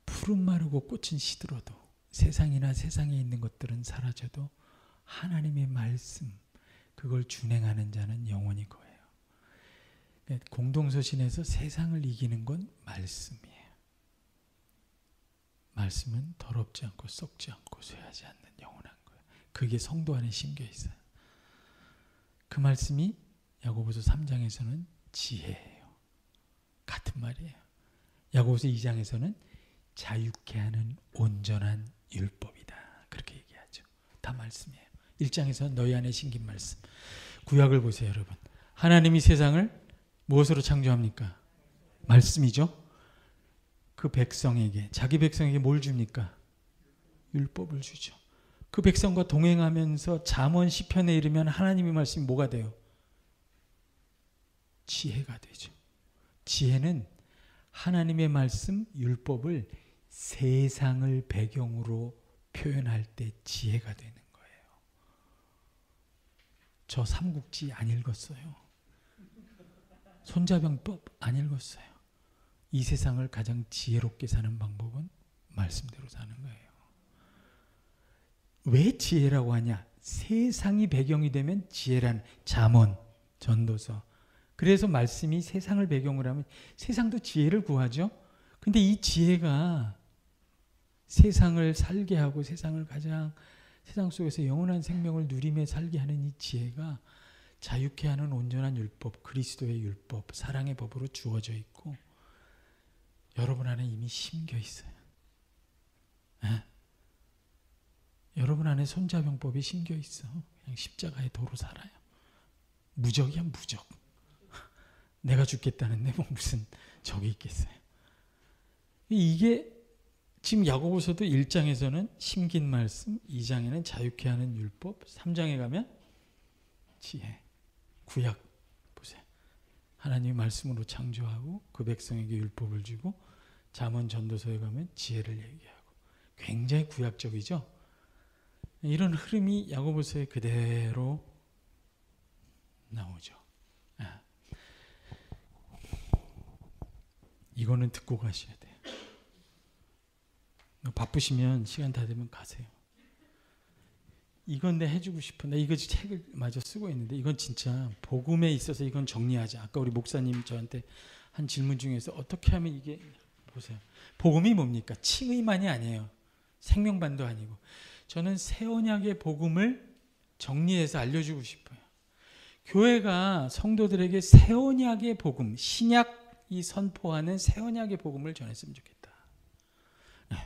푸른 마르고 꽃은 시들어도 세상이나 세상에 있는 것들은 사라져도 하나님의 말씀, 그걸 준행하는 자는 영원히 거예요. 공동서신에서 세상을 이기는 건 말씀이에요. 말씀은 더럽지 않고 썩지 않고 쇠하지 않는 영원한 거예요. 그게 성도 안에 심겨 있어요. 그 말씀이 야고보서 3장에서는 지혜예요. 같은 말이에요. 야고보서 2장에서는 자유케 하는 온전한 율법이다. 그렇게 얘기하죠. 다 말씀이에요. 1장에서는 너희 안에 심긴 말씀. 구약을 보세요, 여러분. 하나님이 세상을 무엇으로 창조합니까? 말씀이죠. 그 백성에게, 자기 백성에게 뭘 줍니까? 율법을 주죠. 그 백성과 동행하면서 잠언 시편에 이르면 하나님의 말씀이 뭐가 돼요? 지혜가 되죠. 지혜는 하나님의 말씀, 율법을 세상을 배경으로 표현할 때 지혜가 되는 거예요. 저 삼국지 안 읽었어요. 손자병법 안 읽었어요. 이 세상을 가장 지혜롭게 사는 방법은 말씀대로 사는 거예요. 왜 지혜라고 하냐? 세상이 배경이 되면 지혜란 잠언, 전도서. 그래서 말씀이 세상을 배경으로 하면 세상도 지혜를 구하죠. 근데 이 지혜가 세상을 살게 하고 세상을 가장 세상 속에서 영원한 생명을 누리며 살게 하는 이 지혜가 자유케 하는 온전한 율법, 그리스도의 율법, 사랑의 법으로 주어져 있고 여러분 안에 이미 심겨 있어요. 여러분 안에 손자병법이 심겨 있어. 그냥 십자가의 도로 살아요. 무적이야, 무적. 내가 죽겠다는데 뭐 무슨 적이 있겠어요. 이게 지금 야고보서도 1장에서는 심긴 말씀, 2장에는 자유케 하는 율법, 3장에 가면 지혜. 구약 보세요. 하나님의 말씀으로 창조하고 그 백성에게 율법을 주고 잠언 전도서에 가면 지혜를 얘기하고 굉장히 구약적이죠. 이런 흐름이 야고보서에 그대로 나오죠. 이거는 듣고 가셔야 돼요. 바쁘시면 시간 다 되면 가세요. 이건 내 해주고 싶어. 나 이거 책을 마저 쓰고 있는데 이건 진짜 복음에 있어서 이건 정리하자. 아까 우리 목사님 저한테 한 질문 중에서 어떻게 하면 이게 보세요. 복음이 뭡니까? 칭의만이 아니에요. 생명반도 아니고. 저는 새 언약의 복음을 정리해서 알려주고 싶어요. 교회가 성도들에게 새 언약의 복음, 신약 이 선포하는 새 언약의 복음을 전했으면 좋겠다. 네.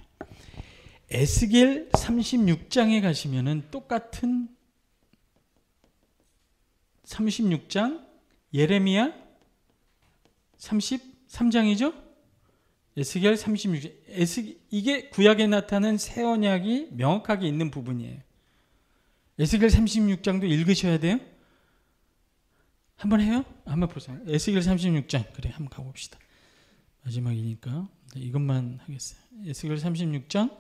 에스겔 36장에 가시면은 똑같은 36장, 예레미야 33장이죠? 에스겔 36장. 이게 구약에 나타난 새 언약이 명확하게 있는 부분이에요. 에스겔 36장도 읽으셔야 돼요. 한번 해요? 한번 보세요. 에스겔 36장. 그래, 한번 가봅시다. 마지막이니까 이것만 하겠어요. 에스겔 36장.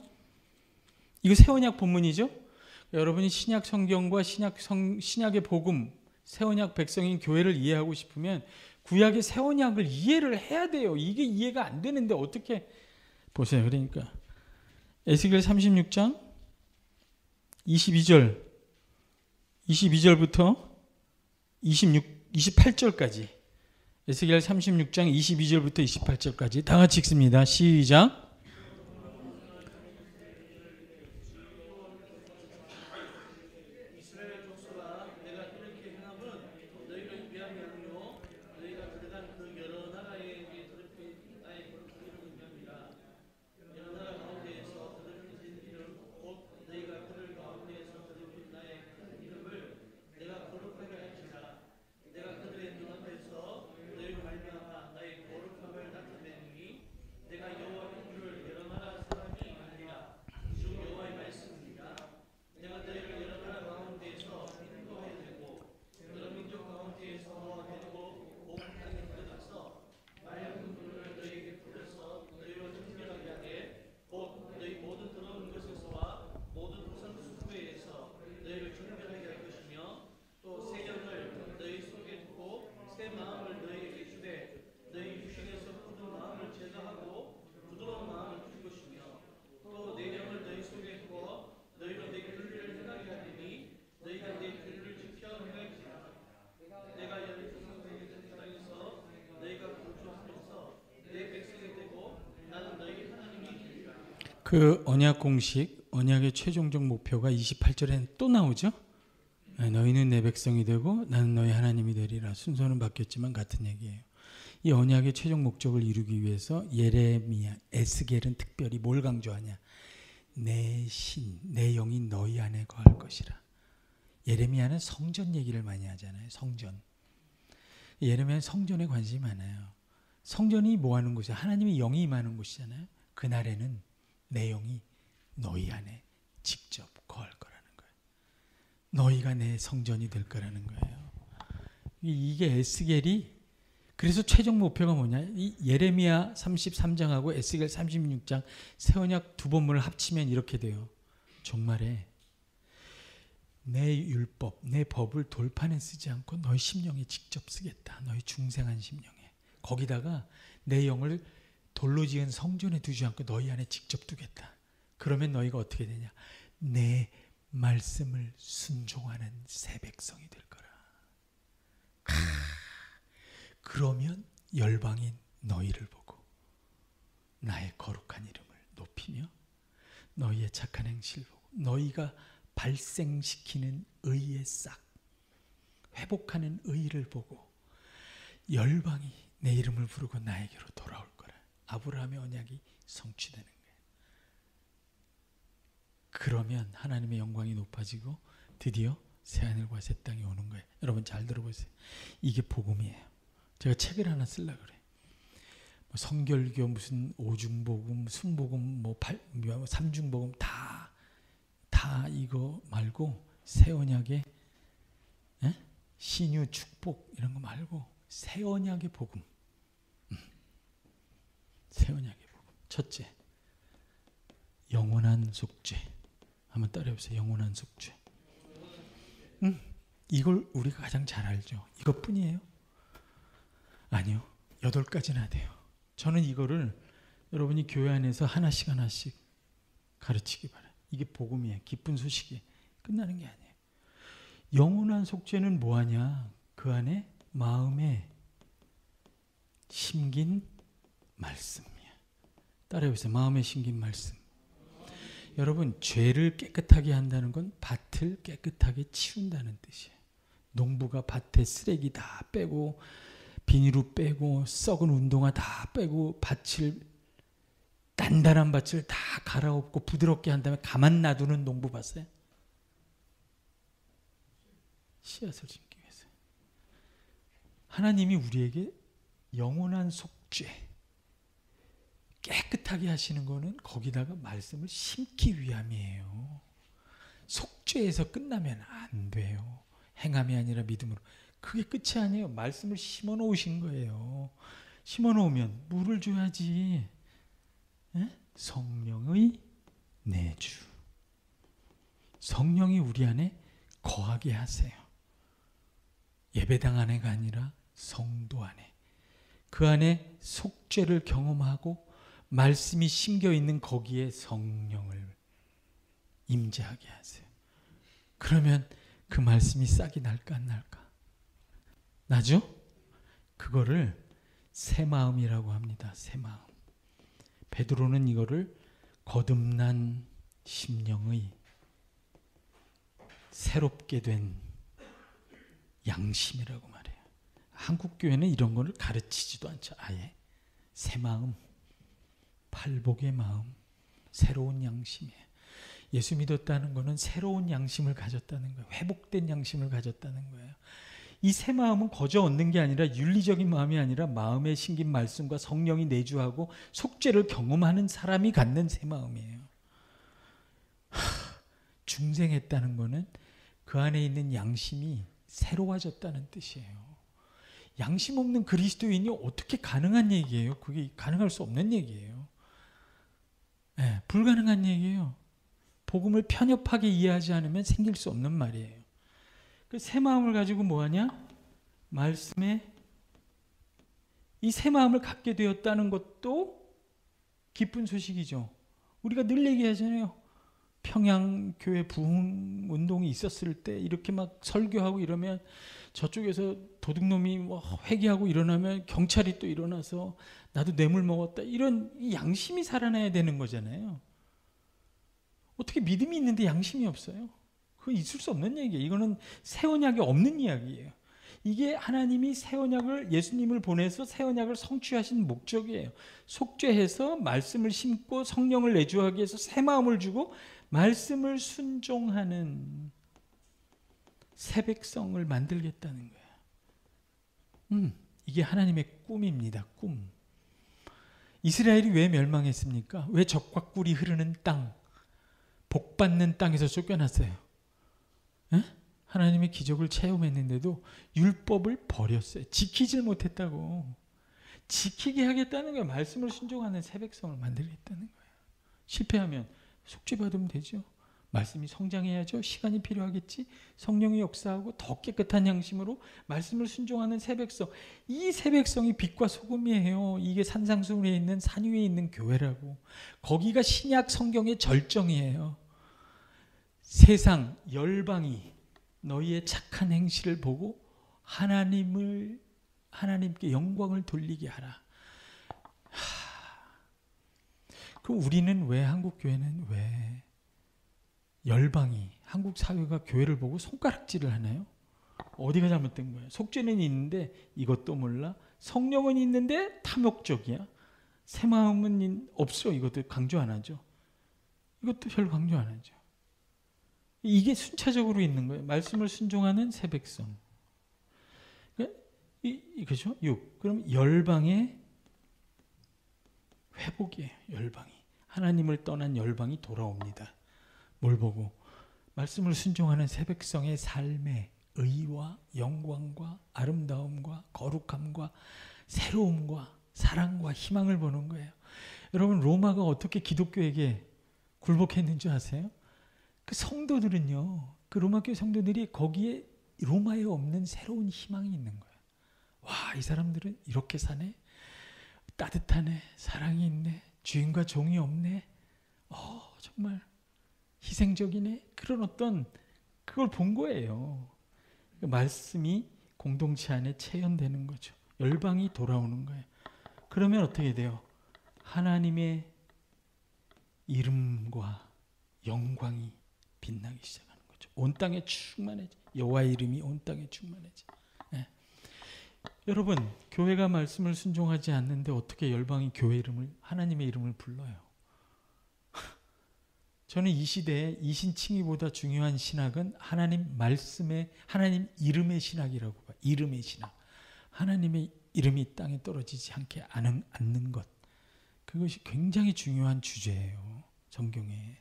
이거 새 언약 본문이죠? 여러분이 신약 성경과 신약의 복음, 새 언약 백성인 교회를 이해하고 싶으면 구약의 새 언약을 이해를 해야 돼요. 이게 이해가 안 되는데 어떻게 보세요. 그러니까 에스겔 36장 22절부터 28절까지 에스겔 36장 22절부터 28절까지 다 같이 읽습니다. 시작. 그 언약 공식, 언약의 최종적 목표가 28절에 또 나오죠. 너희는 내 백성이 되고 나는 너희 하나님이 되리라. 순서는 바뀌었지만 같은 얘기예요. 이 언약의 최종 목적을 이루기 위해서 예레미야, 에스겔은 특별히 뭘 강조하냐. 내 신, 내 영이 너희 안에 거할 것이라. 예레미야는 성전 얘기를 많이 하잖아요. 성전. 예레미야는 성전에 관심이 많아요. 성전이 뭐 하는 곳이야? 하나님의 영이 임하는 곳이잖아요. 그날에는 내 영이 너희 안에 직접 거할 거라는 거예요. 너희가 내 성전이 될 거라는 거예요. 이게 에스겔이 그래서 최종 목표가 뭐냐? 이 예레미야 33장하고 에스겔 36장 새 언약 두 본문을 합치면 이렇게 돼요. 종말에 내 율법, 내 법을 돌판에 쓰지 않고 너희 심령에 직접 쓰겠다. 너희 중생한 심령에. 거기다가 내 영을 돌로 지은 성전에 두지 않고 너희 안에 직접 두겠다. 그러면 너희가 어떻게 되냐? 내 말씀을 순종하는 새 백성이 될 거라. 그러면 열방인 너희를 보고 나의 거룩한 이름을 높이며 너희의 착한 행실을 보고 너희가 발생시키는 의의 싹, 회복하는 의를 보고 열방이 내 이름을 부르고 나에게로 돌아올 거라. 아브라함의 언약이 성취되는 거예요. 그러면 하나님의 영광이 높아지고 드디어 새하늘과 새 땅이 오는 거예요. 여러분 잘 들어보세요. 이게 복음이에요. 제가 책을 하나 쓰려고 그래. 뭐 성결교 무슨 오중복음, 순복음, 뭐 삼중복음 다 이거 말고 새 언약의 신유 축복 이런 거 말고 새 언약의 복음. 새 언약의 복음. 첫째, 영원한 속죄. 한번 따라해보세요. 영원한 속죄. 이걸 우리가 가장 잘 알죠. 이것뿐이에요? 아니요. 8가지나 돼요. 저는 이거를 여러분이 교회 안에서 하나씩 가르치기 바라요. 이게 복음이에요. 기쁜 소식이 끝나는 게 아니에요. 영원한 속죄는 뭐하냐? 그 안에 마음에 심긴 말씀이야. 따라해보세요. 마음에 심긴 말씀. 여러분, 죄를 깨끗하게 한다는 건 밭을 깨끗하게 치운다는 뜻이에요. 농부가 밭에 쓰레기 다 빼고 비닐로 빼고 썩은 운동화 다 빼고 단단한 밭을 다 갈아엎고 부드럽게 한 다음에 가만 놔두는 농부 봤어요? 씨앗을 심기 위해서. 하나님이 우리에게 영원한 속죄, 깨끗하게 하시는 거는 거기다가 말씀을 심기 위함이에요. 속죄에서 끝나면 안 돼요. 행함이 아니라 믿음으로. 그게 끝이 아니에요. 말씀을 심어 놓으신 거예요. 심어 놓으면 물을 줘야지. 에? 성령의 내주. 성령이 우리 안에 거하게 하세요. 예배당 안에가 아니라 성도 안에. 그 안에 속죄를 경험하고 말씀이 심겨 있는 거기에 성령을 임재하게 하세요. 그러면 그 말씀이 싹이 날까 안 날까? 나죠? 그거를 새 마음이라고 합니다. 새 마음. 베드로는 이거를 거듭난 심령의 새롭게 된 양심이라고 말해요. 한국 교회는 이런 거를 가르치지도 않죠. 아예 새 마음, 팔복의 마음, 새로운 양심이에요. 예수 믿었다는 거는 새로운 양심을 가졌다는 거예요. 회복된 양심을 가졌다는 거예요. 이 새 마음은 거저 얻는 게 아니라 윤리적인 마음이 아니라 마음에 심긴 말씀과 성령이 내주하고 속죄를 경험하는 사람이 갖는 새 마음이에요. 중생했다는 거는 그 안에 있는 양심이 새로워졌다는 뜻이에요. 양심 없는 그리스도인이 어떻게 가능한 얘기예요? 그게 가능할 수 없는 얘기예요. 네, 불가능한 얘기예요. 복음을 편협하게 이해하지 않으면 생길 수 없는 말이에요. 그 새 마음을 가지고 뭐하냐? 말씀에 이 새 마음을 갖게 되었다는 것도 기쁜 소식이죠. 우리가 늘 얘기하잖아요. 평양교회 부흥 운동이 있었을 때 이렇게 막 설교하고 이러면 저쪽에서 도둑놈이 뭐 회개하고 일어나면 경찰이 또 일어나서 나도 뇌물 먹었다. 이런 양심이 살아나야 되는 거잖아요. 어떻게 믿음이 있는데 양심이 없어요? 그거 있을 수 없는 얘기예요. 이거는 새 언약이 없는 이야기예요. 이게 하나님이 새 언약을 예수님을 보내서 새 언약을 성취하신 목적이에요. 속죄해서 말씀을 심고 성령을 내주하기 위해서 새 마음을 주고 말씀을 순종하는 새 백성을 만들겠다는 거예요. 이게 하나님의 꿈입니다. 꿈. 이스라엘이 왜 멸망했습니까? 왜 적과 꿀이 흐르는 땅, 복받는 땅에서 쫓겨났어요? 에? 하나님의 기적을 체험했는데도 율법을 버렸어요. 지키질 못했다고. 지키게 하겠다는 거예요. 말씀을 순종하는 새 백성을 만들겠다는 거예요. 실패하면 속죄받으면 되죠. 말씀이 성장해야죠. 시간이 필요하겠지. 성령이 역사하고 더 깨끗한 양심으로 말씀을 순종하는 새 백성. 이 새 백성이 빛과 소금이에요. 이게 산상수훈에 있는 산 위에 있는 교회라고. 거기가 신약 성경의 절정이에요. 세상 열방이 너희의 착한 행실을 보고 하나님께 영광을 돌리게 하라. 그럼 우리는 왜 한국 교회는 왜 열방이 한국 사회가 교회를 보고 손가락질을 하나요? 어디가 잘못된 거예요? 속죄는 있는데 이것도 몰라. 성령은 있는데 탐욕적이야. 새 마음은 없어. 이것도 강조 안 하죠. 이것도 별로 강조 안 하죠. 이게 순차적으로 있는 거예요. 말씀을 순종하는 새 백성. 그죠? 6. 그럼 열방의 회복이에요. 열방이. 하나님을 떠난 열방이 돌아옵니다. 뭘 보고? 말씀을 순종하는 새 백성의 삶의 의와 영광과 아름다움과 거룩함과 새로움과 사랑과 희망을 보는 거예요. 여러분, 로마가 어떻게 기독교에게 굴복했는지 아세요? 그 성도들은요, 그 로마교회 성도들이 거기에 로마에 없는 새로운 희망이 있는 거예요. 와, 이 사람들은 이렇게 사네? 따뜻하네? 사랑이 있네? 주인과 종이 없네? 정말 희생적이네? 그런 어떤 그걸 본 거예요. 그 말씀이 공동체 안에 체현되는 거죠. 열방이 돌아오는 거예요. 그러면 어떻게 돼요? 하나님의 이름과 영광이 빛나기 시작하는 거죠. 온 땅에 충만해져. 여호와의 이름이 온 땅에 충만해져. 네. 여러분, 교회가 말씀을 순종하지 않는데 어떻게 열방이 교회 이름을, 하나님의 이름을 불러요? 저는 이 시대에 이신칭의보다 중요한 신학은 하나님 말씀의, 하나님 이름의 신학이라고 봐요. 이름의 신학. 하나님의 이름이 땅에 떨어지지 않게 않는 것. 그것이 굉장히 중요한 주제예요. 성경에.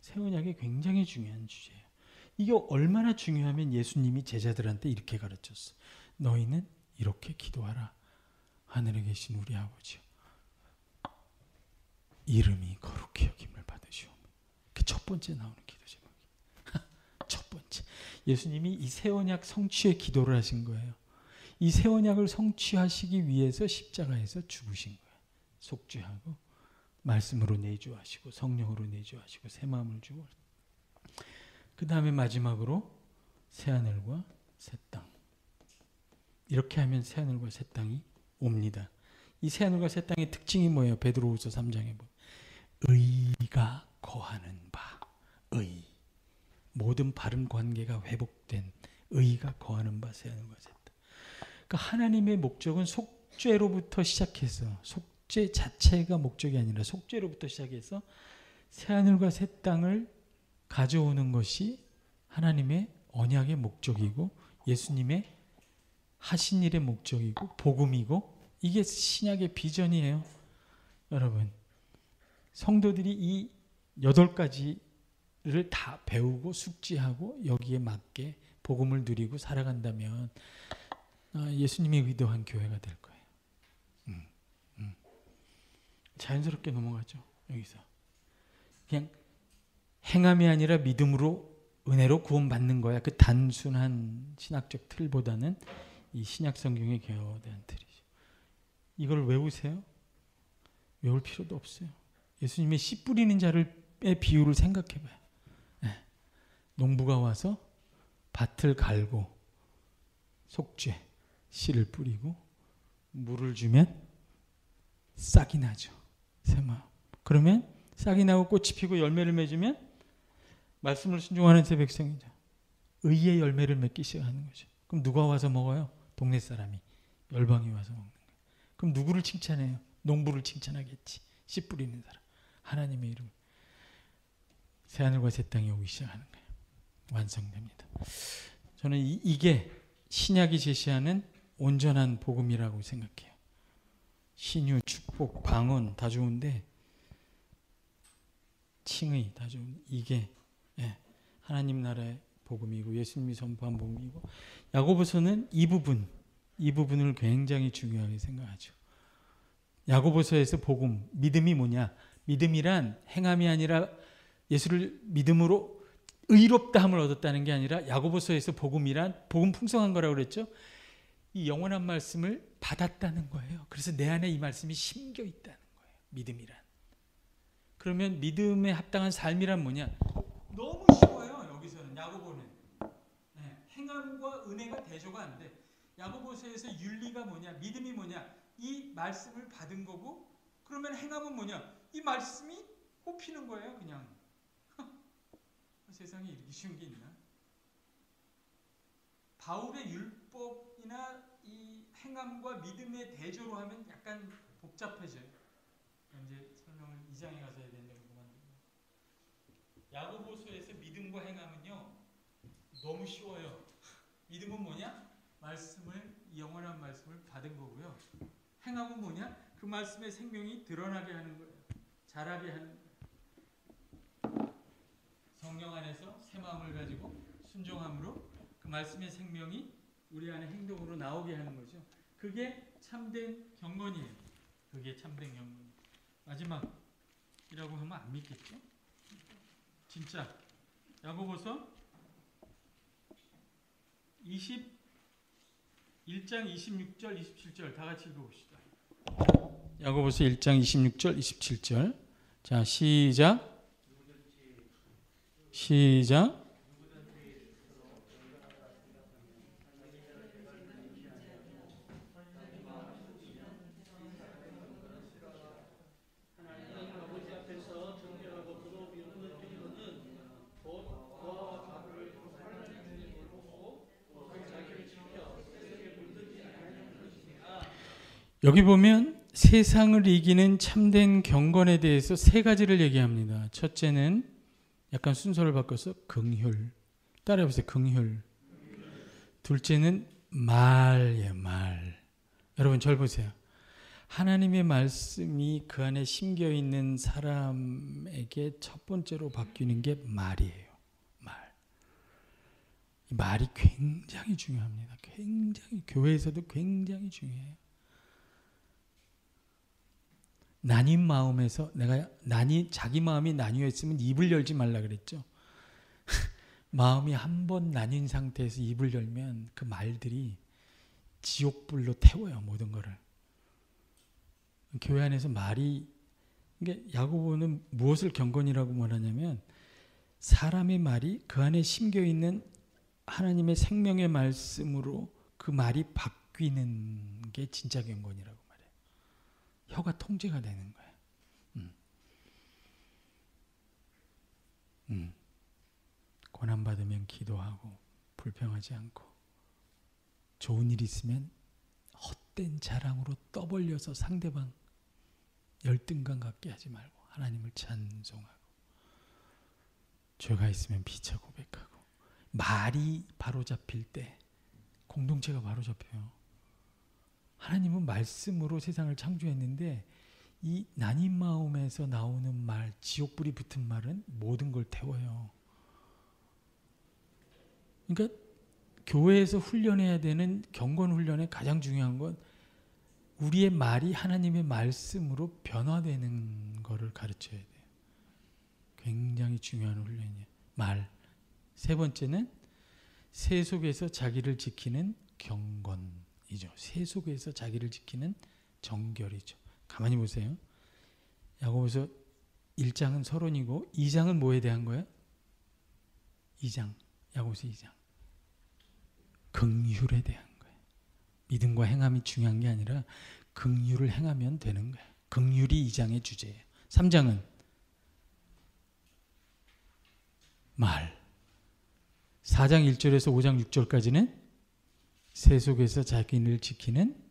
새 언약에 굉장히 중요한 주제예요. 이게 얼마나 중요하면 예수님이 제자들한테 이렇게 가르쳤어. 너희는 이렇게 기도하라. 하늘에 계신 우리 아버지요. 이름이 거룩히 여김을 받으시오며. 그 첫 번째 나오는 기도 제목이. 첫 번째. 예수님이 이 새 언약 성취의 기도를 하신 거예요. 이 새 언약을 성취하시기 위해서 십자가에서 죽으신 거예요. 속죄하고 말씀으로 내주하시고 성령으로 내주하시고 새 마음을 주고 그 다음에 마지막으로 새 하늘과 새 땅. 이렇게 하면 새 하늘과 새 땅이 옵니다. 이 새 하늘과 새 땅의 특징이 뭐예요? 베드로후서 3장에 보면 의가 거하는 바. 의. 모든 바른 관계가 회복된 의가 거하는 바 새 하늘과 새 땅. 그러니까 하나님의 목적은 속죄로부터 시작해서 속죄 자체가 목적이 아니라 속죄로부터 시작해서 새 하늘과 새 땅을 가져오는 것이 하나님의 언약의 목적이고 예수님의 하신 일의 목적이고 복음이고 이게 신약의 비전이에요. 여러분, 성도들이 이 8가지를 다 배우고 숙지하고 여기에 맞게 복음을 누리고 살아간다면 예수님이 의도한 교회가 될 거예요. 자연스럽게 넘어가죠. 여기서 그냥 행함이 아니라 믿음으로 은혜로 구원받는 거야. 그 단순한 신학적 틀보다는 이 신약 성경의 개혁된 틀이죠. 이걸 외우세요? 외울 필요도 없어요. 예수님의 씨 뿌리는 자의 비유를 생각해봐요. 네. 농부가 와서 밭을 갈고 속죄, 씨를 뿌리고 물을 주면 싹이 나죠. 새마음. 그러면 싹이 나고 꽃이 피고 열매를 맺으면 말씀을 순종하는 새 백성이죠. 의의 열매를 맺기 시작하는 거죠. 그럼 누가 와서 먹어요? 동네 사람이. 열방이 와서 먹는 거예요. 그럼 누구를 칭찬해요? 농부를 칭찬하겠지. 씨 뿌리는 사람. 하나님의 이름. 새하늘과 새 땅이 오기 시작하는 거예요. 완성됩니다. 저는 이게 신약이 제시하는 온전한 복음이라고 생각해요. 신유, 축복, 방언 다 좋은데 칭의 다 좋은 이게 하나님 나라의 복음이고 예수님이 선포한 복음이고 야고보서는 이 부분을 굉장히 중요하게 생각하죠. 야고보서에서 복음, 믿음이 뭐냐? 믿음이란 행함이 아니라 예수를 믿음으로 의롭다함을 얻었다는 게 아니라 야고보서에서 복음이란 복음 풍성한 거라고 그랬죠. 이 영원한 말씀을 받았다는 거예요. 그래서 내 안에 이 말씀이 심겨 있다는 거예요. 믿음이란. 그러면 믿음에 합당한 삶이란 뭐냐? 너무 쉬워요. 여기서는 야고보는 행함과 은혜가 대조가 안 돼. 야고보서에서 윤리가 뭐냐? 믿음이 뭐냐? 이 말씀을 받은 거고 그러면 행함은 뭐냐? 이 말씀이 뽑히는 거예요. 그냥. 세상에 이렇게 쉬운 게 있나? 바울의 율법이나 이 행함과 믿음의 대조로 하면 약간 복잡해져요. 이제 설명을 2장에 가서 해야 되는데 그만두고. 야고보서에서 믿음과 행함은요 너무 쉬워요. 믿음은 뭐냐? 말씀을 영원한 말씀을 받은 거고요. 행함은 뭐냐? 그 말씀의 생명이 드러나게 하는 거예요. 자라게 하는 거예요. 성령 안에서 새 마음을 가지고 순종함으로 그 말씀의 생명이 우리 안에 행동으로 나오게 하는 거죠. 그게 참된 경건이에요. 그게 참된 경건. 마지막이라고 하면 안 믿겠죠? 진짜 야고보서 21장 26절 27절 다 같이 읽어봅시다. 야고보서 1장 26절 27절 자 시작 여기 보면 세상을 이기는 참된 경건에 대해서 세 가지를 얘기합니다. 첫째는 약간 순서를 바꿔서 긍휼. 따라해보세요. 긍휼. 둘째는 말이에요. 말. 여러분 절 보세요. 하나님의 말씀이 그 안에 심겨 있는 사람에게 첫 번째로 바뀌는 게 말이에요. 말. 이 말이 굉장히 중요합니다. 굉장히 교회에서도 굉장히 중요해요. 나뉜 마음에서 자기 마음이 나뉘어 있으면 입을 열지 말라 그랬죠. 마음이 한 번 나뉜 상태에서 입을 열면 그 말들이 지옥불로 태워요. 모든 거를. 교회 안에서 말이, 이게 야고보는 무엇을 경건이라고 말하냐면 사람의 말이 그 안에 심겨 있는 하나님의 생명의 말씀으로 그 말이 바뀌는 게 진짜 경건이라고 말해요. 혀가 통제가 되는 거예요. 고난받으면 기도하고 불평하지 않고 좋은 일 있으면 헛된 자랑으로 떠벌려서 상대방 열등감 갖게 하지 말고 하나님을 찬송하고 죄가 있으면 비춰 고백하고 말이 바로잡힐 때 공동체가 바로잡혀요. 하나님은 말씀으로 세상을 창조했는데 이 나뉜 마음에서 나오는 말, 지옥불이 붙은 말은 모든 걸 태워요. 그러니까 교회에서 훈련해야 되는 경건 훈련의 가장 중요한 건 우리의 말이 하나님의 말씀으로 변화되는 것을 가르쳐야 돼요. 굉장히 중요한 훈련이에요. 말. 세 번째는 세 속에서 자기를 지키는 경건이죠. 세 속에서 자기를 지키는 정결이죠. 가만히 보세요. 야고보서 1장은 서론이고 2장은 뭐에 대한 거예요? 2장. 야고보서 2장. 긍휼에 대한 거예요. 믿음과 행함이 중요한 게 아니라 긍휼을 행하면 되는 거예요. 긍휼이 2장의 주제예요. 3장은 말. 4장 1절에서 5장 6절까지는 세 속에서 자기를 지키는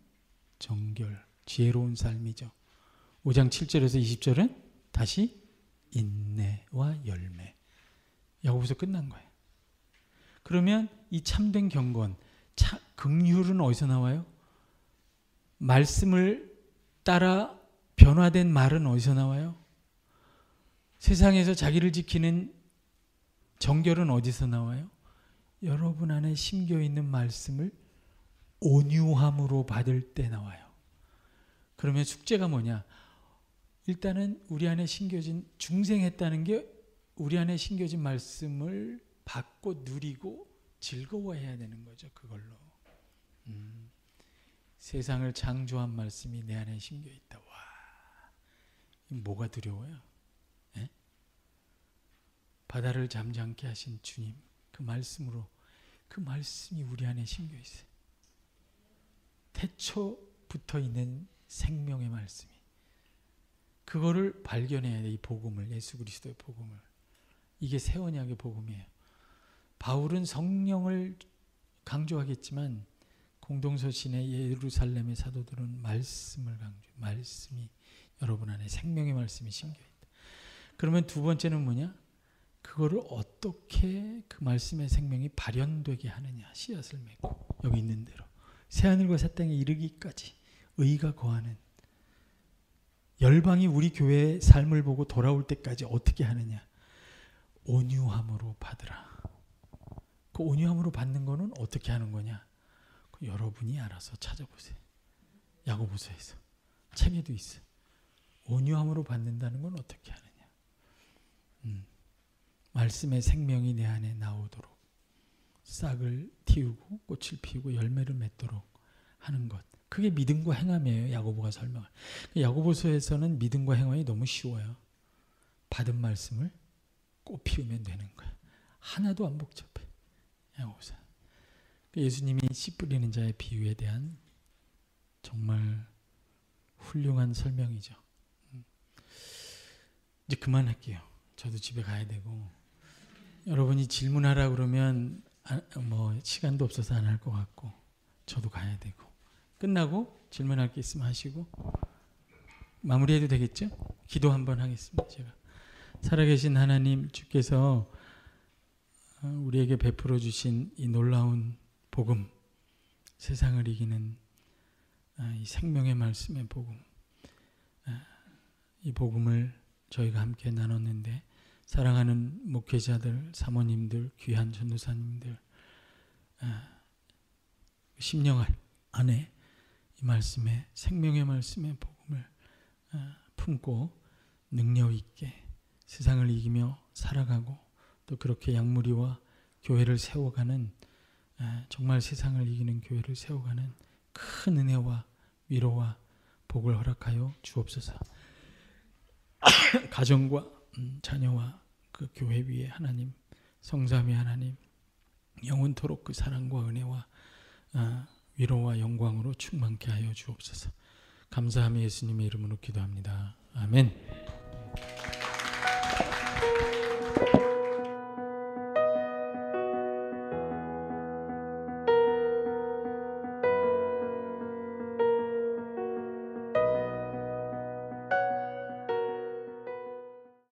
정결, 지혜로운 삶이죠. 5장 7절에서 20절은 다시 인내와 열매. 야고보서 끝난 거예요. 그러면 이 참된 경건, 긍휼은 어디서 나와요? 말씀을 따라 변화된 말은 어디서 나와요? 세상에서 자기를 지키는 정결은 어디서 나와요? 여러분 안에 심겨 있는 말씀을 온유함으로 받을 때 나와요. 그러면 숙제가 뭐냐? 일단은 우리 안에 심겨진, 중생했다는 게 우리 안에 심겨진 말씀을 받고 누리고 즐거워해야 되는 거죠. 그걸로. 세상을 창조한 말씀이 내 안에 심겨 있다. 와, 뭐가 두려워요? 예? 바다를 잠잠케 하신 주님, 그 말씀으로, 그 말씀이 우리 안에 심겨 있어요. 태초 붙어 있는 생명의 말씀이. 그거를 발견해야 돼. 이 복음을, 예수 그리스도의 복음을. 이게 새 언약의 복음이에요. 바울은 성령을 강조하겠지만 공동서신의 예루살렘의 사도들은 말씀을 강조해요. 말씀이 여러분 안에 생명의 말씀이 심겨있다. 그러면 두 번째는 뭐냐? 그거를 어떻게 그 말씀의 생명이 발현되게 하느냐. 씨앗을 맺고 여기 있는 대로 새하늘과 새 땅에 이르기까지 의가 거하는, 열방이 우리 교회의 삶을 보고 돌아올 때까지 어떻게 하느냐. 온유함으로 받으라. 그 온유함으로 받는 거는 어떻게 하는 거냐? 여러분이 알아서 찾아보세요. 야고보서에서 책에도 있어. 온유함으로 받는다는 건 어떻게 하느냐? 말씀의 생명이 내 안에 나오도록 싹을 틔우고 꽃을 피우고 열매를 맺도록 하는 것. 그게 믿음과 행함이에요. 야고보가 설명할. 야고보서에서는 믿음과 행함이 너무 쉬워요. 받은 말씀을 꽃 피우면 되는 거야. 하나도 안 복잡해. 야고보서. 예수님이 씨 뿌리는 자의 비유에 대한 정말 훌륭한 설명이죠. 이제 그만할게요. 저도 집에 가야 되고, 여러분이 질문하라 그러면 뭐 시간도 없어서 안 할 것 같고, 저도 가야 되고, 끝나고 질문할 게 있으면 하시고 마무리해도 되겠죠? 기도 한번 하겠습니다. 제가 살아계신 하나님, 주께서 우리에게 베풀어 주신 이 놀라운 복음, 세상을 이기는 이 생명의 말씀의 복음, 이 복음을 저희가 함께 나눴는데 사랑하는 목회자들, 사모님들, 귀한 전도사님들 10년 안에 이 말씀의 생명의 말씀의 복음을 품고 능력 있게 세상을 이기며 살아가고 또 그렇게 양무리와 교회를 세워가는 정말 세상을 이기는 교회를 세워가는 큰 은혜와 위로와 복을 허락하여 주옵소서. 가정과 자녀와 그 교회 위에 하나님, 성삼위 하나님 영원토록 그 사랑과 은혜와 위로와 영광으로 충만케 하여 주옵소서. 감사하며 예수님의 이름으로 기도합니다. 아멘.